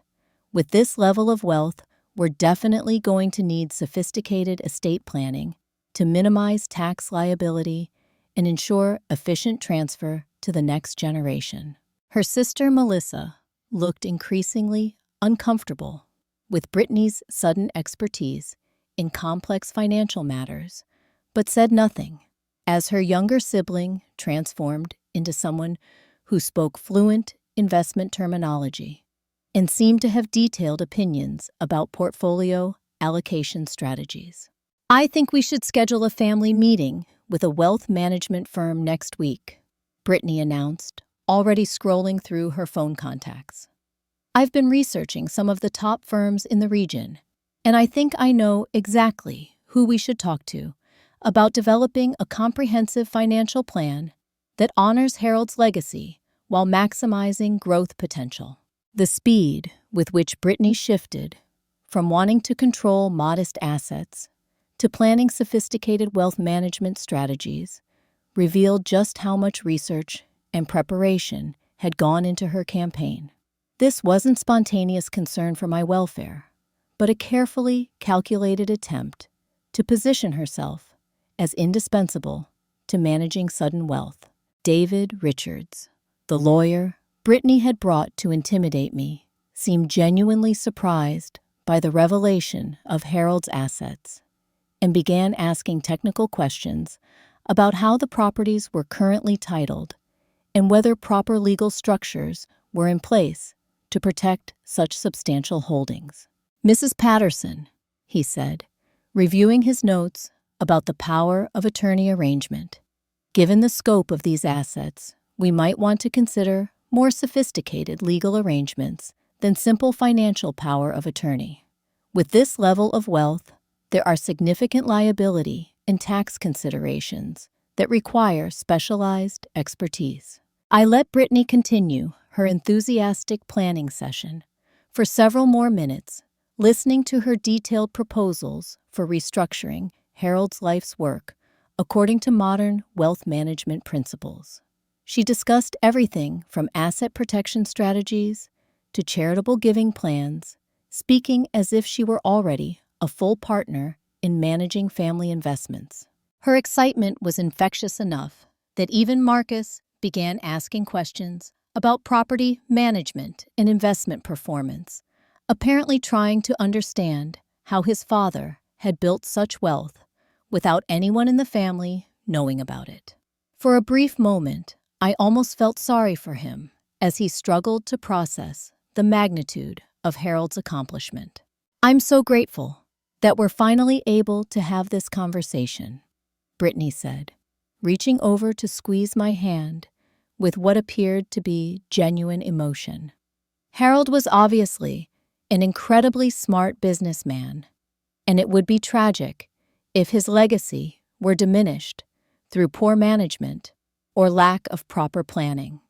With this level of wealth, we're definitely going to need sophisticated estate planning to minimize tax liability and ensure efficient transfer to the next generation. Her sister Melissa looked increasingly uncomfortable with Brittany's sudden expertise in complex financial matters, but said nothing, as her younger sibling transformed into someone who spoke fluent investment terminology and seemed to have detailed opinions about portfolio allocation strategies. I think we should schedule a family meeting with a wealth management firm next week, Brittany announced, already scrolling through her phone contacts. I've been researching some of the top firms in the region, and I think I know exactly who we should talk to about developing a comprehensive financial plan that honors Harold's legacy while maximizing growth potential. The speed with which Brittany shifted from wanting to control modest assets to planning sophisticated wealth management strategies revealed just how much research and preparation had gone into her campaign. This wasn't spontaneous concern for my welfare, but a carefully calculated attempt to position herself as indispensable to managing sudden wealth. David Richards, the lawyer Brittany had brought to intimidate me, seemed genuinely surprised by the revelation of Harold's assets and began asking technical questions about how the properties were currently titled and whether proper legal structures were in place to protect such substantial holdings. Mrs. Patterson, he said, reviewing his notes about the power of attorney arrangement. Given the scope of these assets, we might want to consider more sophisticated legal arrangements than simple financial power of attorney. With this level of wealth, there are significant liability and tax considerations that require specialized expertise. I let Brittany continue her enthusiastic planning session for several more minutes, listening to her detailed proposals for restructuring Harold's life's work according to modern wealth management principles. She discussed everything from asset protection strategies to charitable giving plans, speaking as if she were already a full partner in managing family investments. Her excitement was infectious enough that even Marcus began asking questions about property management and investment performance, apparently trying to understand how his father had built such wealth without anyone in the family knowing about it. For a brief moment, I almost felt sorry for him as he struggled to process the magnitude of Harold's accomplishment. I'm so grateful that we're finally able to have this conversation, Brittany said, reaching over to squeeze my hand with what appeared to be genuine emotion. Harold was obviously an incredibly smart businessman, and it would be tragic if his legacy were diminished through poor management or lack of proper planning.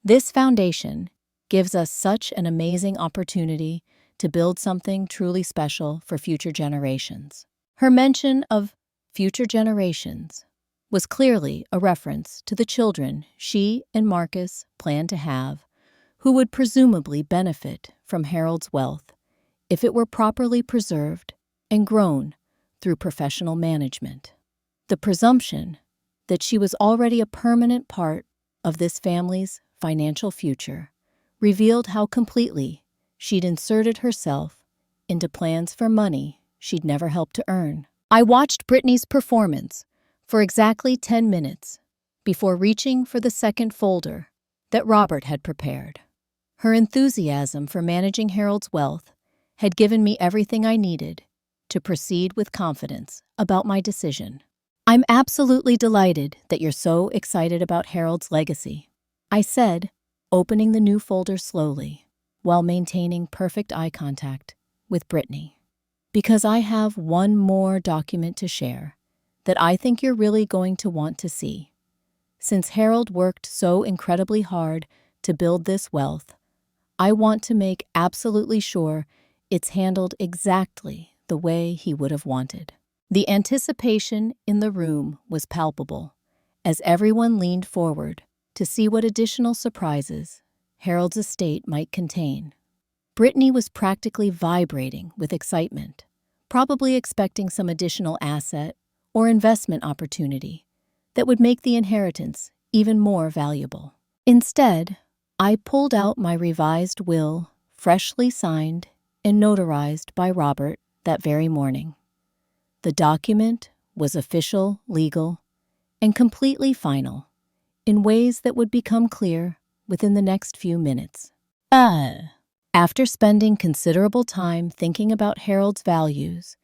This foundation gives us such an amazing opportunity to build something truly special for future generations. Her mention of future generations was clearly a reference to the children she and Marcus planned to have, who would presumably benefit from Harold's wealth if it were properly preserved and grown through professional management. The presumption that she was already a permanent part of this family's financial future revealed how completely she'd inserted herself into plans for money she'd never helped to earn. I watched Brittany's performance for exactly 10 minutes before reaching for the second folder that Robert had prepared. Her enthusiasm for managing Harold's wealth had given me everything I needed to proceed with confidence about my decision. I'm absolutely delighted that you're so excited about Harold's legacy, I said, opening the new folder slowly while maintaining perfect eye contact with Brittany. because I have one more document to share that I think you're really going to want to see. Since Harold worked so incredibly hard to build this wealth, I want to make absolutely sure it's handled exactly the way he would have wanted. The anticipation in the room was palpable as everyone leaned forward to see what additional surprises Harold's estate might contain. Brittany was practically vibrating with excitement, probably expecting some additional asset or investment opportunity that would make the inheritance even more valuable. Instead, I pulled out my revised will, freshly signed and notarized by Robert that very morning. The document was official, legal, and completely final, in ways that would become clear within the next few minutes. After spending considerable time thinking about Harold's values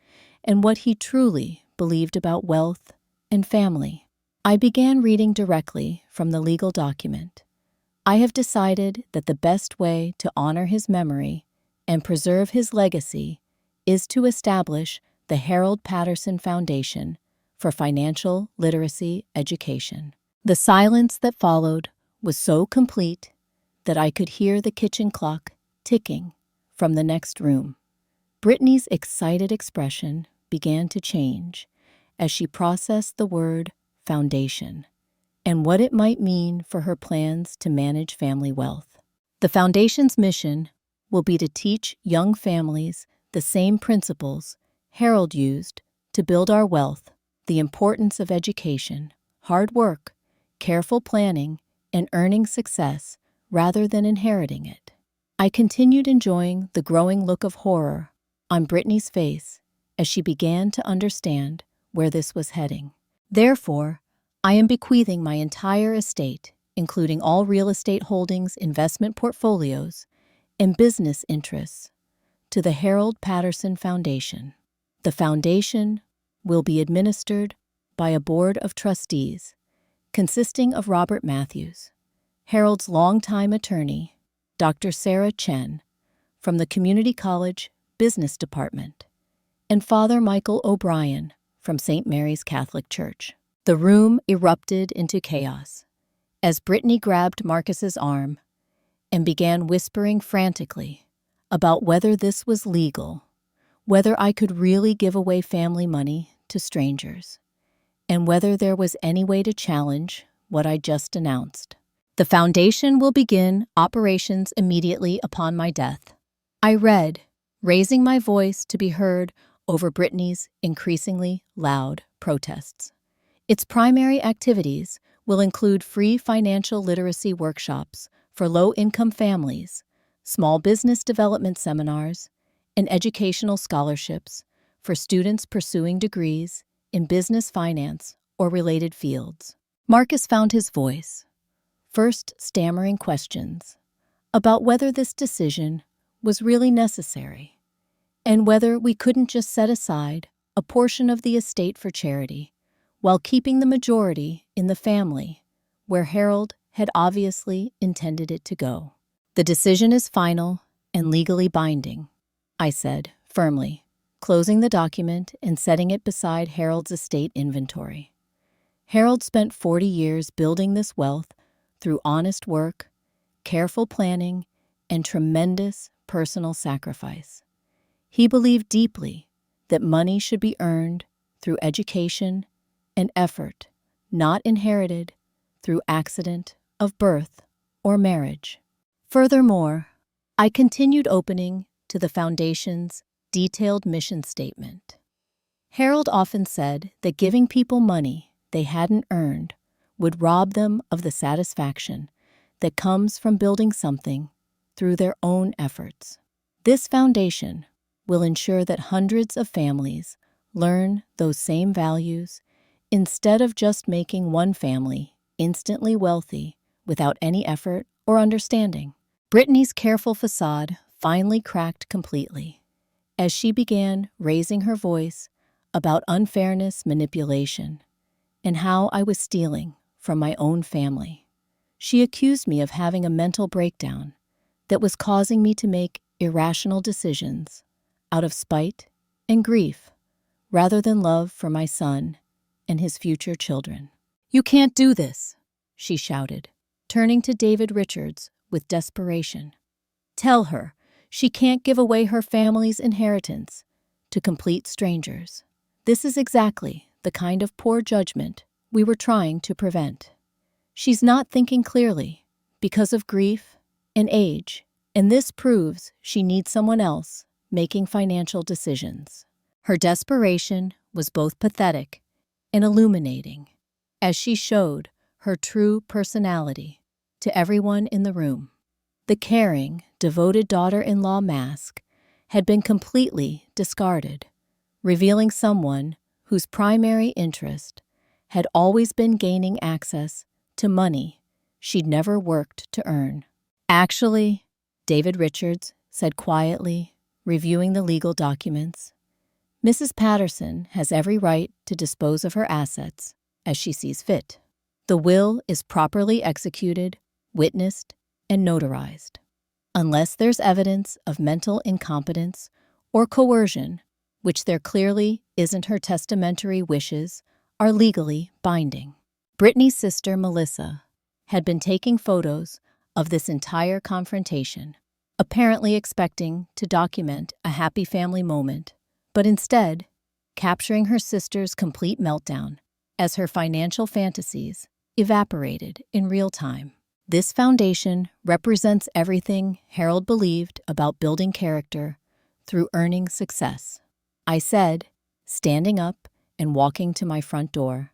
and what he truly believed about wealth and family, I began reading directly from the legal document. I have decided that the best way to honor his memory and preserve his legacy is to establish the Harold Patterson Foundation for Financial Literacy Education. The silence that followed was so complete that I could hear the kitchen clock ticking from the next room. Brittany's excited expression began to change as she processed the word foundation and what it might mean for her plans to manage family wealth. The foundation's mission will be to teach young families the same principles Harold used to build our wealth: the importance of education, hard work, careful planning, and earning success rather than inheriting it. I continued enjoying the growing look of horror on Brittany's face as she began to understand where this was heading. Therefore, I am bequeathing my entire estate, including all real estate holdings, investment portfolios, and business interests, to the Harold Patterson Foundation. The foundation will be administered by a board of trustees consisting of Robert Matthews, Harold's longtime attorney, Dr. Sarah Chen from the Community College Business Department, and Father Michael O'Brien from St. Mary's Catholic Church. The room erupted into chaos as Brittany grabbed Marcus's arm and began whispering frantically about whether this was legal, whether I could really give away family money to strangers, and whether there was any way to challenge what I just announced. The foundation will begin operations immediately upon my death, I read, raising my voice to be heard over Brittany's increasingly loud protests. Its primary activities will include free financial literacy workshops for low-income families, small business development seminars, and educational scholarships for students pursuing degrees in business finance or related fields. Marcus found his voice, first stammering questions about whether this decision was really necessary and whether we couldn't just set aside a portion of the estate for charity while keeping the majority in the family where Harold had obviously intended it to go. The decision is final and legally binding, I said firmly, closing the document and setting it beside Harold's estate inventory. Harold spent 40 years building this wealth through honest work, careful planning, and tremendous personal sacrifice. He believed deeply that money should be earned through education and effort, not inherited through accident of birth or marriage. Furthermore, I continued opening to the Foundation's detailed mission statement. Harold often said that giving people money they hadn't earned would rob them of the satisfaction that comes from building something through their own efforts. This foundation will ensure that hundreds of families learn those same values instead of just making one family instantly wealthy without any effort or understanding. Brittany's careful facade finally cracked completely as she began raising her voice about unfairness, manipulation, and how I was stealing from my own family. She accused me of having a mental breakdown that was causing me to make irrational decisions out of spite and grief, rather than love for my son and his future children. "You can't do this," she shouted, turning to David Richards with desperation. "Tell her she can't give away her family's inheritance to complete strangers." This is exactly the kind of poor judgment we were trying to prevent. She's not thinking clearly because of grief and age, and this proves she needs someone else making financial decisions. Her desperation was both pathetic and illuminating, as she showed her true personality to everyone in the room. The caring, devoted daughter-in-law mask had been completely discarded, revealing someone whose primary interest had always been gaining access to money she'd never worked to earn. "Actually," David Richards said quietly, reviewing the legal documents, "Mrs. Patterson has every right to dispose of her assets as she sees fit. The will is properly executed, witnessed, and notarized. Unless there's evidence of mental incompetence or coercion, which there clearly isn't, her testamentary wishes are legally binding." Brittany's sister, Melissa, had been taking photos of this entire confrontation, apparently expecting to document a happy family moment, but instead capturing her sister's complete meltdown as her financial fantasies evaporated in real time. This foundation represents everything Harold believed about building character through earning success, I said, standing up and walking to my front door.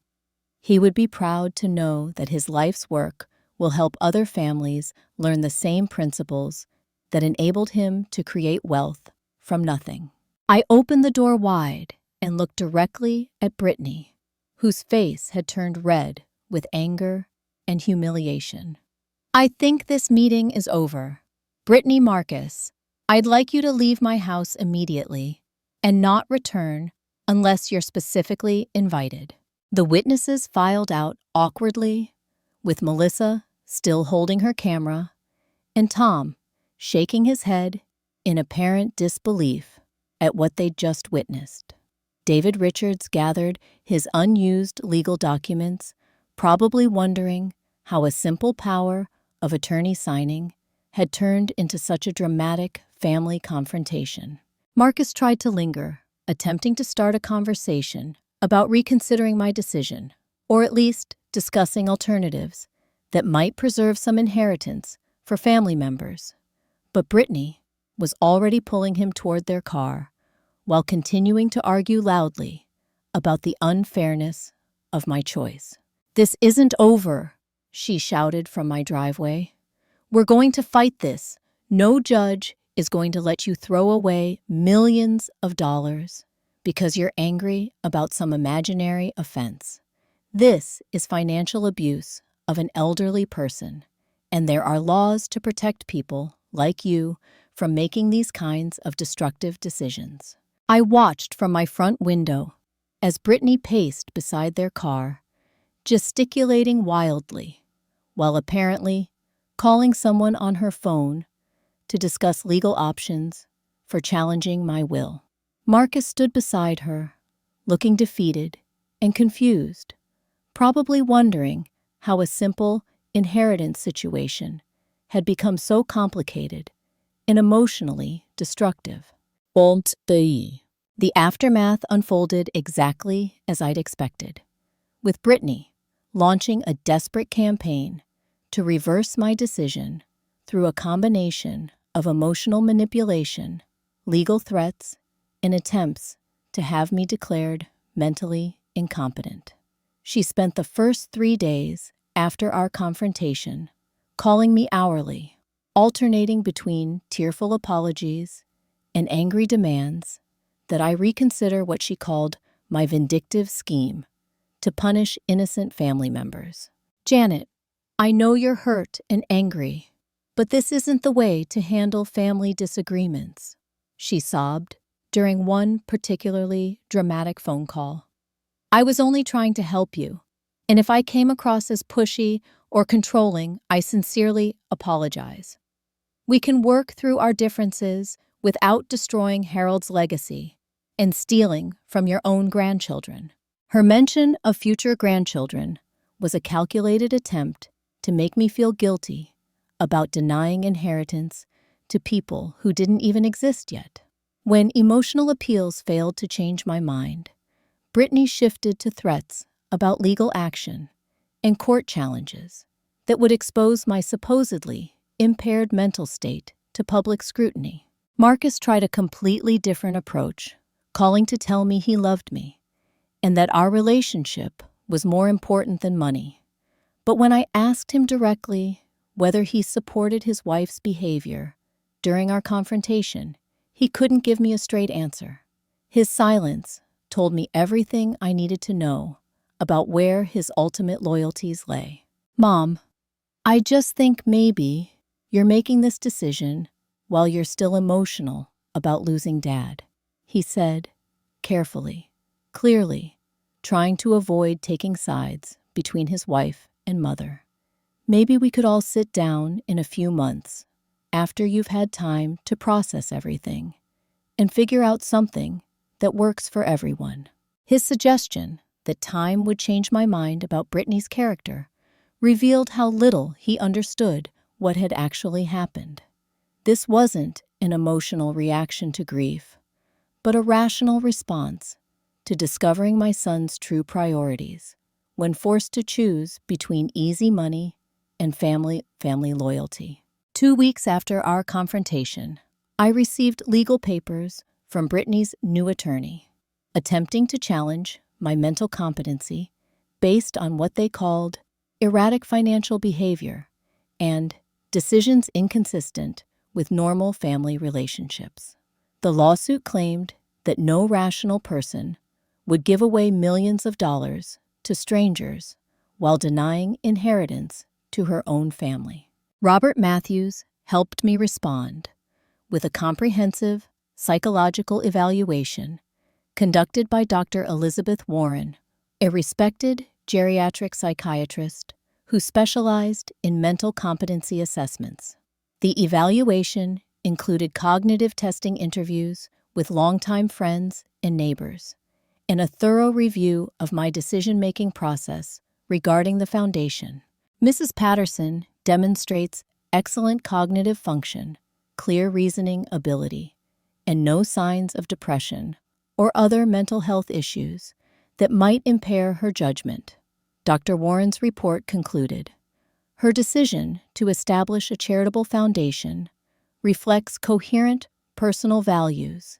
He would be proud to know that his life's work will help other families learn the same principles that enabled him to create wealth from nothing. I opened the door wide and looked directly at Brittany, whose face had turned red with anger and humiliation. "I think this meeting is over. Brittany Marcus, I'd like you to leave my house immediately and not return unless you're specifically invited." The witnesses filed out awkwardly, with Melissa still holding her camera and Tom shaking his head in apparent disbelief at what they'd just witnessed. David Richards gathered his unused legal documents, probably wondering how a simple power of attorney signing had turned into such a dramatic family confrontation. Marcus tried to linger, attempting to start a conversation about reconsidering my decision, or at least discussing alternatives that might preserve some inheritance for family members. But Brittany was already pulling him toward their car, while continuing to argue loudly about the unfairness of my choice. "This isn't over," she shouted from my driveway. "We're going to fight this. No judge is going to let you throw away millions of dollars because you're angry about some imaginary offense. This is financial abuse of an elderly person, and there are laws to protect people like you from making these kinds of destructive decisions." I watched from my front window as Brittany paced beside their car, gesticulating wildly, while apparently calling someone on her phone to discuss legal options for challenging my will. Marcus stood beside her, looking defeated and confused, probably wondering how a simple inheritance situation had become so complicated and emotionally destructive. The aftermath unfolded exactly as I'd expected, with Brittany launching a desperate campaign to reverse my decision through a combination of emotional manipulation, legal threats, and attempts to have me declared mentally incompetent. She spent the first 3 days after our confrontation calling me hourly, alternating between tearful apologies and angry demands that I reconsider what she called my vindictive scheme to punish innocent family members. "Janet, I know you're hurt and angry, but this isn't the way to handle family disagreements," she sobbed during one particularly dramatic phone call. "I was only trying to help you, and if I came across as pushy or controlling, I sincerely apologize. We can work through our differences without destroying Harold's legacy and stealing from your own grandchildren. Her mention of future grandchildren was a calculated attempt to make me feel guilty about denying inheritance to people who didn't even exist yet. When emotional appeals failed to change my mind, Brittany shifted to threats about legal action and court challenges that would expose my supposedly impaired mental state to public scrutiny. Marcus tried a completely different approach, calling to tell me he loved me and that our relationship was more important than money. But when I asked him directly whether he supported his wife's behavior during our confrontation, he couldn't give me a straight answer. His silence told me everything I needed to know about where his ultimate loyalties lay. Mom, I just think maybe you're making this decision while you're still emotional about losing Dad, he said, carefully, clearly, trying to avoid taking sides between his wife and mother. Maybe we could all sit down in a few months after you've had time to process everything and figure out something that works for everyone. His suggestion that time would change my mind about Brittany's character revealed how little he understood what had actually happened. This wasn't an emotional reaction to grief, but a rational response to discovering my son's true priorities when forced to choose between easy money and family loyalty. 2 weeks after our confrontation, I received legal papers from Brittany's new attorney, attempting to challenge my mental competency based on what they called erratic financial behavior and decisions inconsistent with normal family relationships. The lawsuit claimed that no rational person would give away millions of dollars to strangers while denying inheritance to her own family. Robert Matthews helped me respond with a comprehensive psychological evaluation conducted by Dr. Elizabeth Warren, a respected geriatric psychiatrist who specialized in mental competency assessments. The evaluation included cognitive testing interviews with longtime friends and neighbors, and a thorough review of my decision-making process regarding the foundation. Mrs. Patterson demonstrates excellent cognitive function, clear reasoning ability, and no signs of depression or other mental health issues that might impair her judgment. Dr. Warren's report concluded, her decision to establish a charitable foundation reflects coherent personal values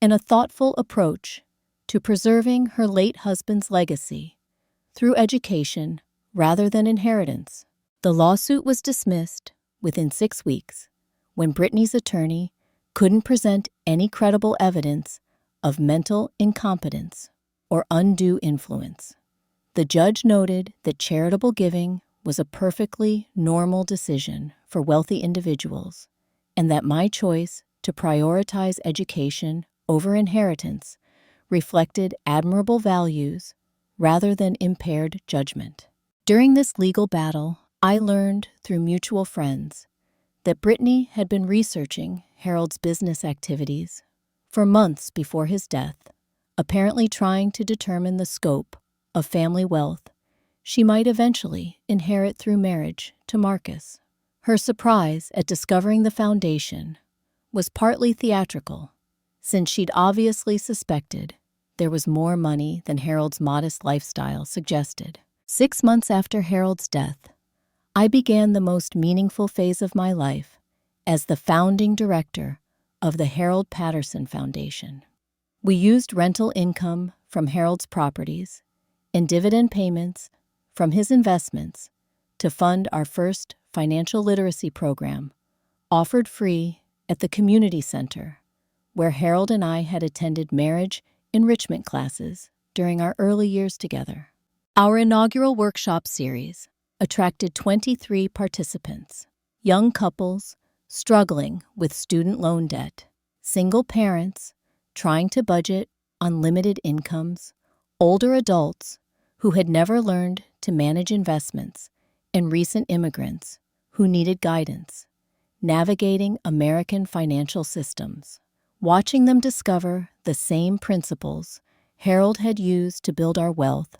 and a thoughtful approach to preserving her late husband's legacy through education rather than inheritance. The lawsuit was dismissed within 6 weeks when Brittany's attorney couldn't present any credible evidence of mental incompetence or undue influence. The judge noted that charitable giving was a perfectly normal decision for wealthy individuals, and that my choice to prioritize education over inheritance reflected admirable values rather than impaired judgment. During this legal battle, I learned through mutual friends that Brittany had been researching Harold's business activities for months before his death, apparently trying to determine the scope of family wealth she might eventually inherit through marriage to Marcus. Her surprise at discovering the foundation was partly theatrical, since she'd obviously suspected there was more money than Harold's modest lifestyle suggested. 6 months after Harold's death, I began the most meaningful phase of my life as the founding director of the Harold Patterson Foundation. We used rental income from Harold's properties and dividend payments from his investments to fund our first financial literacy program, offered free at the community center, where Harold and I had attended marriage enrichment classes during our early years together. Our inaugural workshop series attracted 23 participants, young couples struggling with student loan debt, single parents trying to budget on limited incomes, older adults who had never learned to manage investments, and recent immigrants who needed guidance navigating American financial systems. Watching them discover the same principles Harold had used to build our wealth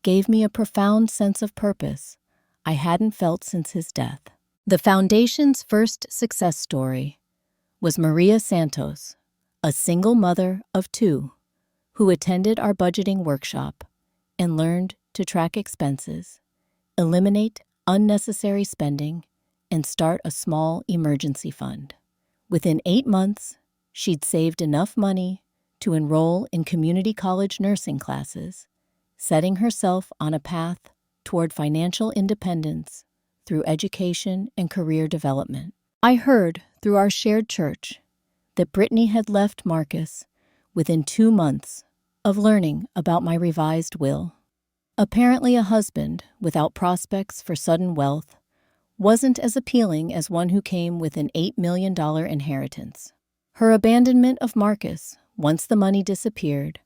gave me a profound sense of purpose I hadn't felt since his death. The foundation's first success story was Maria Santos, a single mother of two, who attended our budgeting workshop and learned to track expenses, eliminate unnecessary spending, and start a small emergency fund. Within 8 months, she'd saved enough money to enroll in community college nursing classes, setting herself on a path toward financial independence through education and career development. I heard through our shared church that Brittany had left Marcus within 2 months of learning about my revised will. Apparently, a husband without prospects for sudden wealth wasn't as appealing as one who came with an $8 million inheritance. Her abandonment of Marcus, once the money disappeared,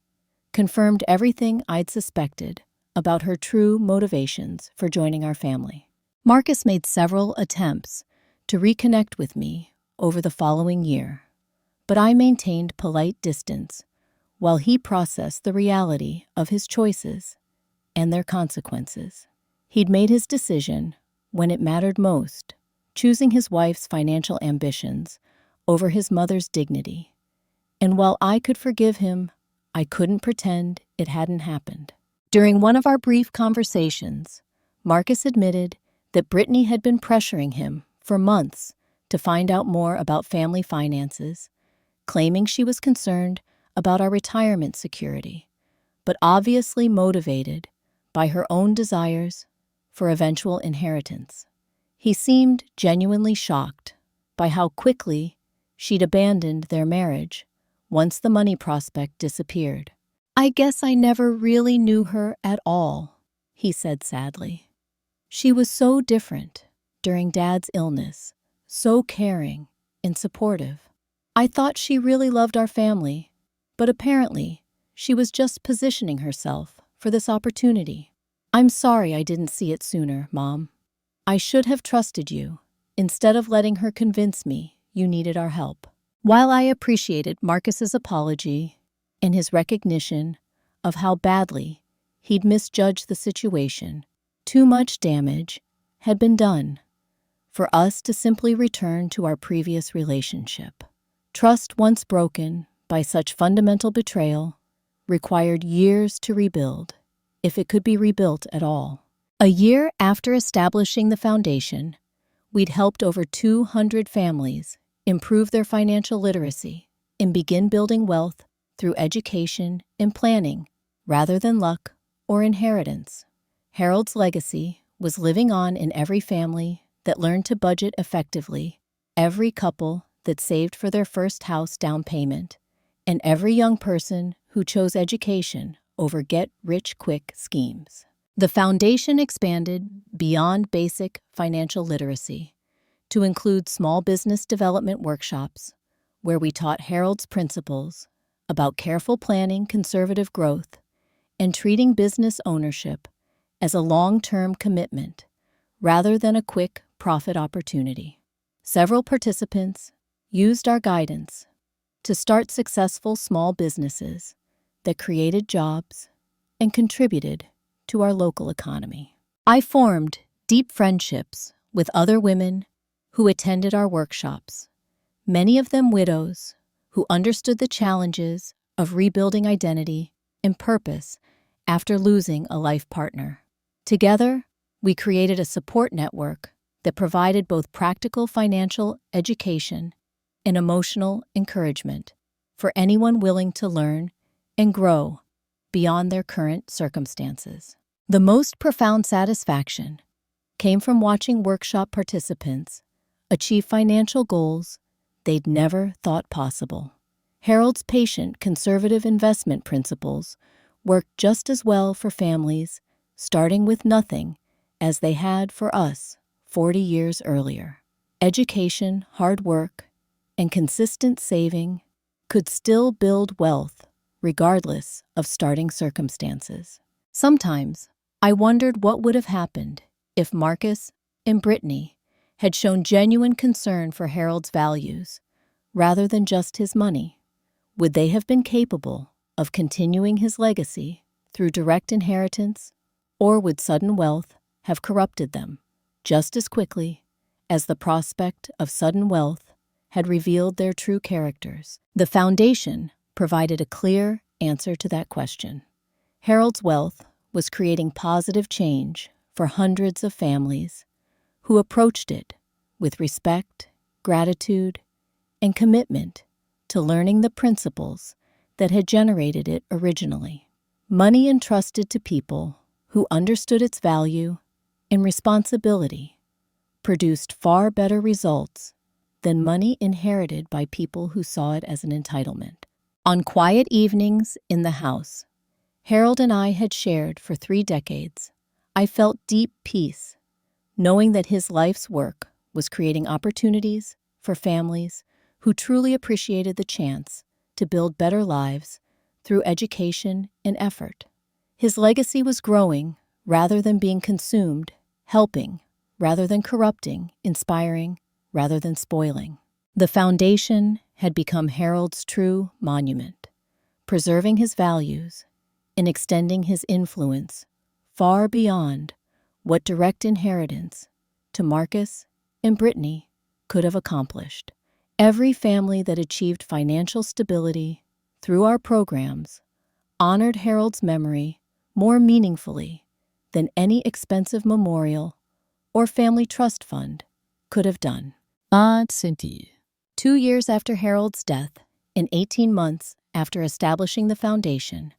confirmed everything I'd suspected about her true motivations for joining our family. Marcus made several attempts to reconnect with me over the following year, but I maintained polite distance while he processed the reality of his choices and their consequences. He'd made his decision when it mattered most, choosing his wife's financial ambitions over his mother's dignity. And while I could forgive him, I couldn't pretend it hadn't happened. During one of our brief conversations, Marcus admitted that Brittany had been pressuring him for months to find out more about family finances, claiming she was concerned about our retirement security, but obviously motivated by her own desires for eventual inheritance. He seemed genuinely shocked by how quickly she'd abandoned their marriage once the money prospect disappeared. "I guess I never really knew her at all," he said sadly. "She was so different during Dad's illness, so caring and supportive. I thought she really loved our family, but apparently she was just positioning herself for this opportunity. I'm sorry I didn't see it sooner, Mom. I should have trusted you, instead of letting her convince me you needed our help." While I appreciated Marcus's apology and his recognition of how badly he'd misjudged the situation, too much damage had been done for us to simply return to our previous relationship. Trust once broken by such fundamental betrayal required years to rebuild, if it could be rebuilt at all. A year after establishing the foundation, we'd helped over 200 families improve their financial literacy and begin building wealth through education and planning rather than luck or inheritance. Harold's legacy was living on in every family that learned to budget effectively, every couple that saved for their first house down payment, and every young person who chose education over get-rich-quick schemes. The foundation expanded beyond basic financial literacy to include small business development workshops, where we taught Harold's principles about careful planning, conservative growth, and treating business ownership as a long-term commitment rather than a quick profit opportunity. Several participants used our guidance to start successful small businesses that created jobs and contributed to our local economy. I formed deep friendships with other women who attended our workshops, many of them widows who understood the challenges of rebuilding identity and purpose after losing a life partner. Together, we created a support network that provided both practical financial education and emotional encouragement for anyone willing to learn and grow beyond their current circumstances. The most profound satisfaction came from watching workshop participants achieve financial goals they'd never thought possible. Harold's patient, conservative investment principles worked just as well for families starting with nothing as they had for us 40 years earlier. Education, hard work, and consistent saving could still build wealth regardless of starting circumstances. Sometimes I wondered what would have happened if Marcus and Brittany had shown genuine concern for Harold's values rather than just his money. Would they have been capable of continuing his legacy through direct inheritance, or would sudden wealth have corrupted them just as quickly as the prospect of sudden wealth had revealed their true characters? The foundation provided a clear answer to that question. Harold's wealth was creating positive change for hundreds of families who approached it with respect, gratitude, and commitment to learning the principles that had generated it originally. Money entrusted to people who understood its value and responsibility produced far better results than money inherited by people who saw it as an entitlement. On quiet evenings in the house Harold and I had shared for 3 decades, I felt deep peace, knowing that his life's work was creating opportunities for families who truly appreciated the chance to build better lives through education and effort. His legacy was growing rather than being consumed, helping rather than corrupting, inspiring rather than spoiling. The foundation had become Harold's true monument, preserving his values and extending his influence far beyond what direct inheritance to Marcus and Brittany could have accomplished. Every family that achieved financial stability through our programs honored Harold's memory more meaningfully than any expensive memorial or family trust fund could have done. 2 years after Harold's death, and 18 months after establishing the foundation,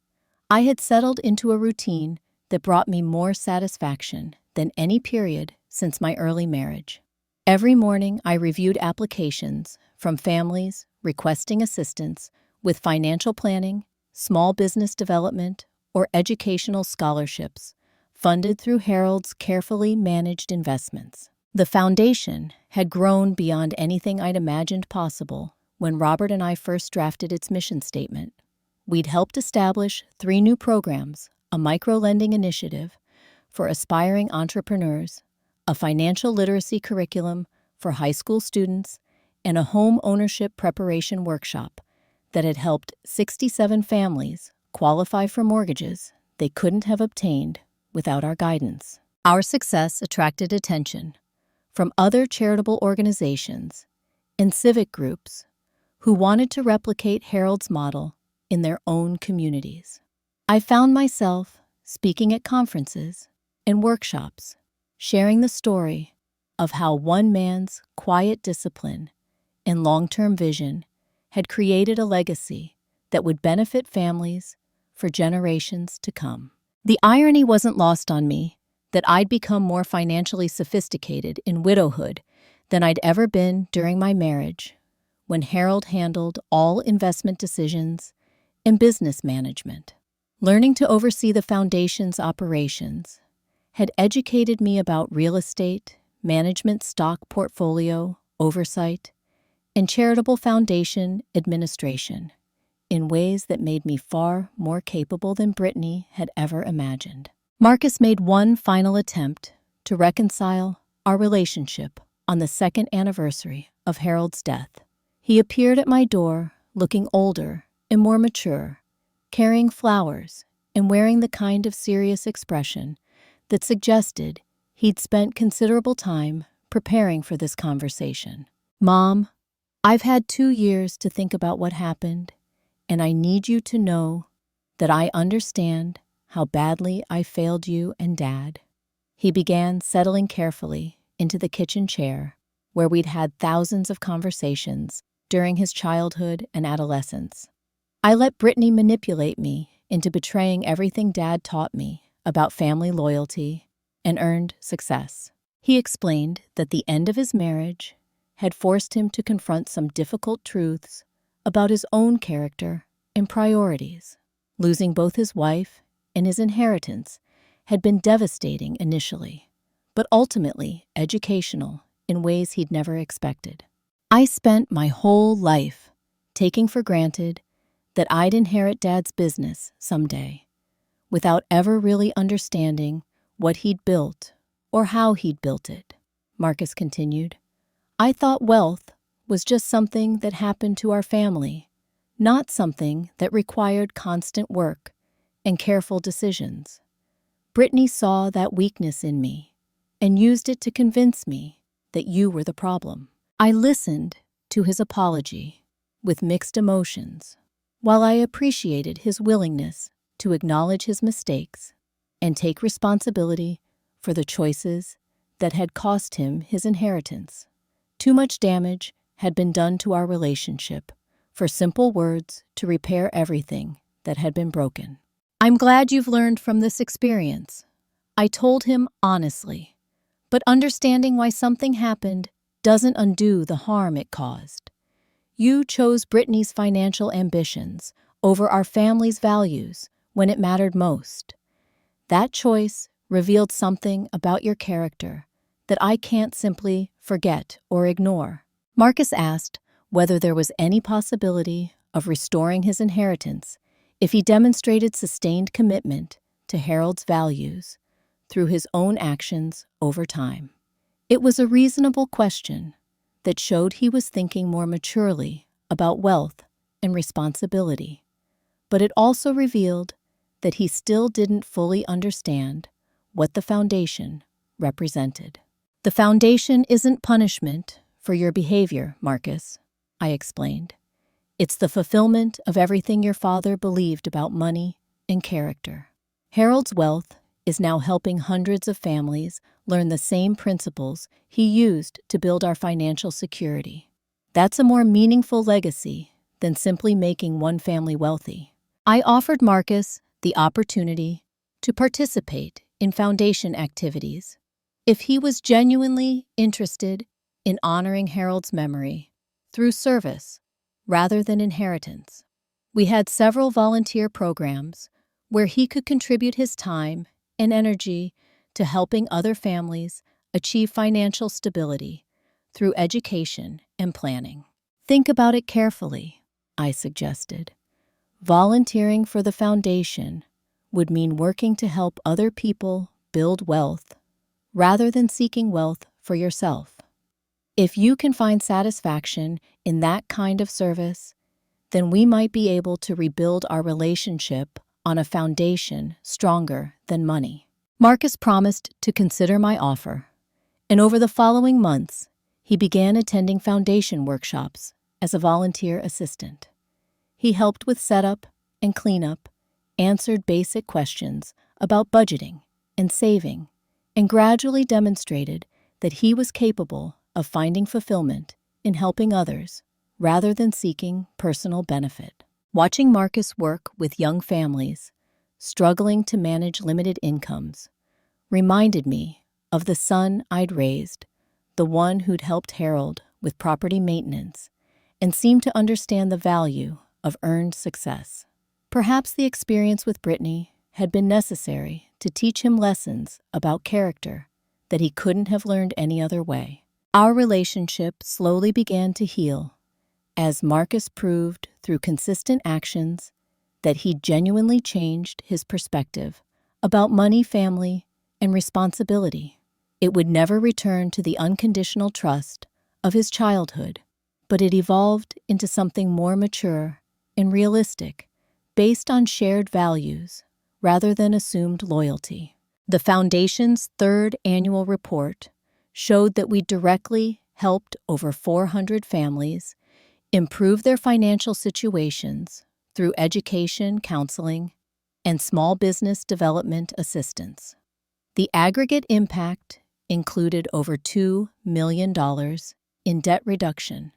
I had settled into a routine that brought me more satisfaction than any period since my early marriage. Every morning, I reviewed applications from families requesting assistance with financial planning, small business development, or educational scholarships funded through Harold's carefully managed investments. The foundation had grown beyond anything I'd imagined possible when Robert and I first drafted its mission statement. We'd helped establish 3 new programs: a micro-lending initiative for aspiring entrepreneurs, a financial literacy curriculum for high school students, and a home ownership preparation workshop that had helped 67 families qualify for mortgages they couldn't have obtained without our guidance. Our success attracted attention from other charitable organizations and civic groups who wanted to replicate Harold's model in their own communities. I found myself speaking at conferences and workshops, sharing the story of how one man's quiet discipline and long-term vision had created a legacy that would benefit families for generations to come. The irony wasn't lost on me that I'd become more financially sophisticated in widowhood than I'd ever been during my marriage, when Harold handled all investment decisions and business management. Learning to oversee the foundation's operations had educated me about real estate, management, stock portfolio, oversight, and charitable foundation administration in ways that made me far more capable than Brittany had ever imagined. Marcus made one final attempt to reconcile our relationship on the 2nd anniversary of Harold's death. He appeared at my door looking older and more mature, carrying flowers and wearing the kind of serious expression that suggested he'd spent considerable time preparing for this conversation. "Mom, I've had 2 years to think about what happened, and I need you to know that I understand how badly I failed you and Dad." He began settling carefully into the kitchen chair where we'd had thousands of conversations during his childhood and adolescence. I let Brittany manipulate me into betraying everything Dad taught me about family loyalty and earned success. He explained that the end of his marriage had forced him to confront some difficult truths about his own character and priorities. Losing both his wife and his inheritance had been devastating initially, but ultimately educational in ways he'd never expected. I spent my whole life taking for granted that I'd inherit Dad's business someday, without ever really understanding what he'd built or how he'd built it, Marcus continued. I thought wealth was just something that happened to our family, not something that required constant work and careful decisions. Brittany saw that weakness in me and used it to convince me that you were the problem. I listened to his apology with mixed emotions. While I appreciated his willingness to acknowledge his mistakes and take responsibility for the choices that had cost him his inheritance, too much damage had been done to our relationship for simple words to repair everything that had been broken. I'm glad you've learned from this experience, I told him honestly, but understanding why something happened doesn't undo the harm it caused. You chose Brittany's financial ambitions over our family's values when it mattered most. That choice revealed something about your character that I can't simply forget or ignore. Marcus asked whether there was any possibility of restoring his inheritance if he demonstrated sustained commitment to Harold's values through his own actions over time. It was a reasonable question that showed he was thinking more maturely about wealth and responsibility, but it also revealed that he still didn't fully understand what the foundation represented. The foundation isn't punishment for your behavior, Marcus, I explained. It's the fulfillment of everything your father believed about money and character. Harold's wealth is now helping hundreds of families learn the same principles he used to build our financial security. That's a more meaningful legacy than simply making one family wealthy. I offered Marcus the opportunity to participate in foundation activities if he was genuinely interested in honoring Harold's memory through service rather than inheritance. We had several volunteer programs where he could contribute his time and energy to helping other families achieve financial stability through education and planning. Think about it carefully, I suggested. Volunteering for the foundation would mean working to help other people build wealth rather than seeking wealth for yourself. If you can find satisfaction in that kind of service, then we might be able to rebuild our relationship on a foundation stronger than money. Marcus promised to consider my offer, and over the following months, he began attending foundation workshops as a volunteer assistant. He helped with setup and cleanup, answered basic questions about budgeting and saving, and gradually demonstrated that he was capable of finding fulfillment in helping others rather than seeking personal benefit. Watching Marcus work with young families struggling to manage limited incomes reminded me of the son I'd raised, the one who'd helped Harold with property maintenance and seemed to understand the value of earned success. Perhaps the experience with Brittany had been necessary to teach him lessons about character that he couldn't have learned any other way. Our relationship slowly began to heal as Marcus proved through consistent actions that he'd genuinely changed his perspective about money, family, and responsibility. It would never return to the unconditional trust of his childhood, but it evolved into something more mature and realistic, based on shared values rather than assumed loyalty. The Foundation's third annual report showed that we directly helped over 400 families improve their financial situations through education, counseling, and small business development assistance. The aggregate impact included over $2 million in debt reduction,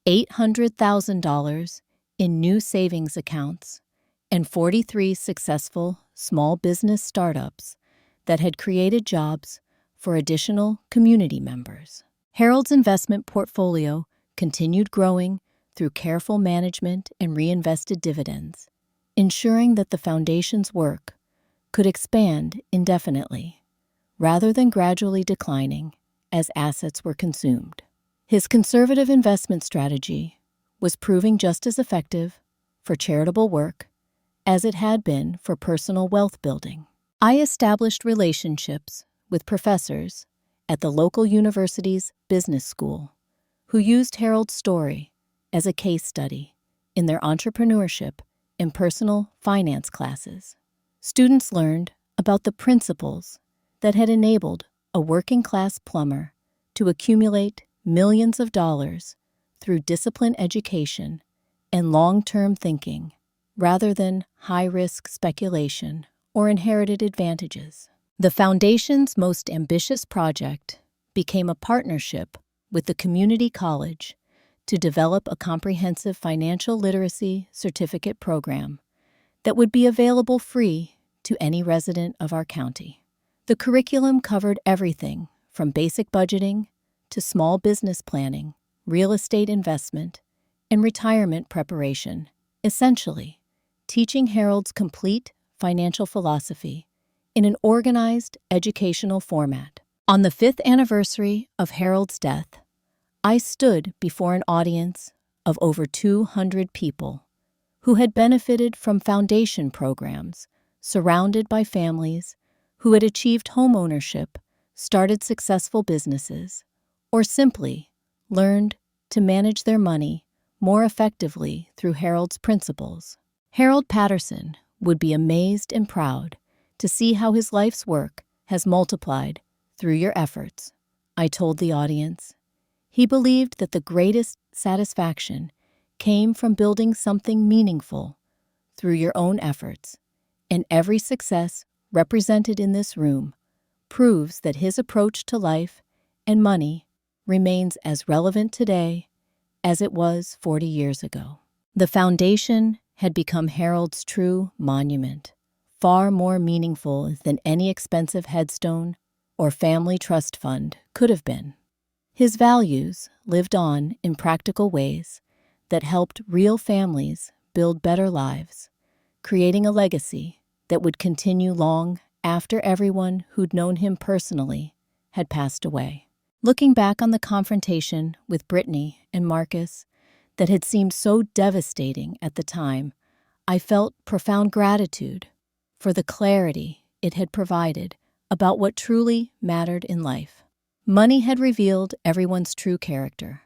$800,000 in new savings accounts, and 43 successful small business startups that had created jobs for additional community members. Harold's investment portfolio continued growing through careful management and reinvested dividends, ensuring that the foundation's work could expand indefinitely, rather than gradually declining as assets were consumed. His conservative investment strategy was proving just as effective for charitable work as it had been for personal wealth building. I established relationships with professors at the local university's business school who used Harold's story as a case study in their entrepreneurship and personal finance classes. Students learned about the principles that had enabled a working-class plumber to accumulate millions of dollars through disciplined education and long-term thinking, rather than high-risk speculation or inherited advantages. The Foundation's most ambitious project became a partnership with the community college to develop a comprehensive financial literacy certificate program that would be available free to any resident of our county. The curriculum covered everything from basic budgeting to small business planning, real estate investment, and retirement preparation, essentially teaching Harold's complete financial philosophy in an organized educational format. On the 5th anniversary of Harold's death, I stood before an audience of over 200 people who had benefited from foundation programs, surrounded by families who had achieved homeownership, started successful businesses, or simply learned to manage their money more effectively through Harold's principles. Harold Patterson would be amazed and proud to see how his life's work has multiplied through your efforts, I told the audience. He believed that the greatest satisfaction came from building something meaningful through your own efforts, and every success represented in this room proves that his approach to life and money remains as relevant today as it was 40 years ago. The foundation had become Harold's true monument, far more meaningful than any expensive headstone or family trust fund could have been. His values lived on in practical ways that helped real families build better lives, creating a legacy that would continue long after everyone who'd known him personally had passed away. Looking back on the confrontation with Brittany and Marcus that had seemed so devastating at the time, I felt profound gratitude for the clarity it had provided about what truly mattered in life. Money had revealed everyone's true character,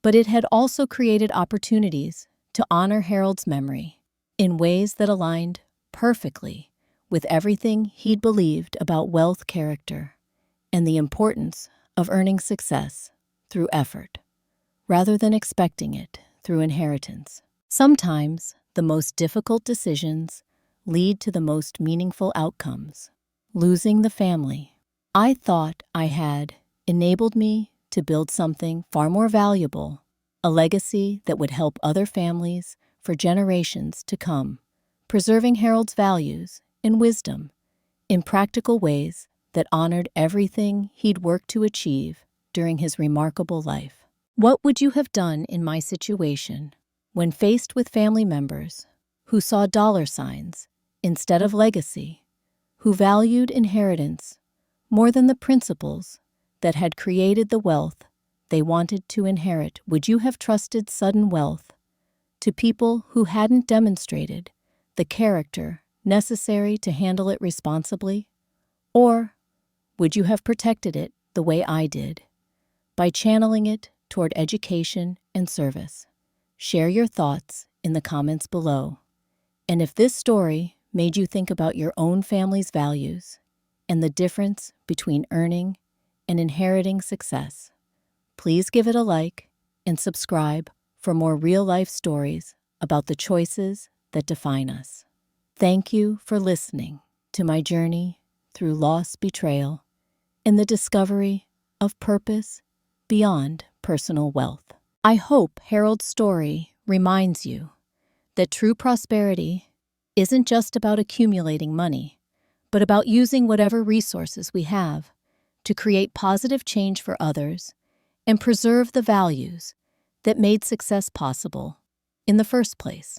but it had also created opportunities to honor Harold's memory in ways that aligned perfectly with everything he'd believed about wealth, character, and the importance of earning success through effort, rather than expecting it through inheritance. Sometimes the most difficult decisions lead to the most meaningful outcomes. Losing the family I thought I had enabled me to build something far more valuable, a legacy that would help other families for generations to come, preserving Harold's values and wisdom in practical ways that honored everything he'd worked to achieve during his remarkable life. What would you have done in my situation when faced with family members who saw dollar signs instead of legacy, who valued inheritance more than the principles that had created the wealth they wanted to inherit? Would you have trusted sudden wealth to people who hadn't demonstrated the character necessary to handle it responsibly? Or would you have protected it the way I did, by channeling it toward education and service? Share your thoughts in the comments below. And if this story made you think about your own family's values and the difference between earning and inheriting success, please give it a like and subscribe for more real-life stories about the choices that define us. Thank you for listening to my journey through loss, betrayal, and the discovery of purpose beyond personal wealth. I hope Harold's story reminds you that true prosperity isn't just about accumulating money, but about using whatever resources we have to create positive change for others and preserve the values that made success possible in the first place.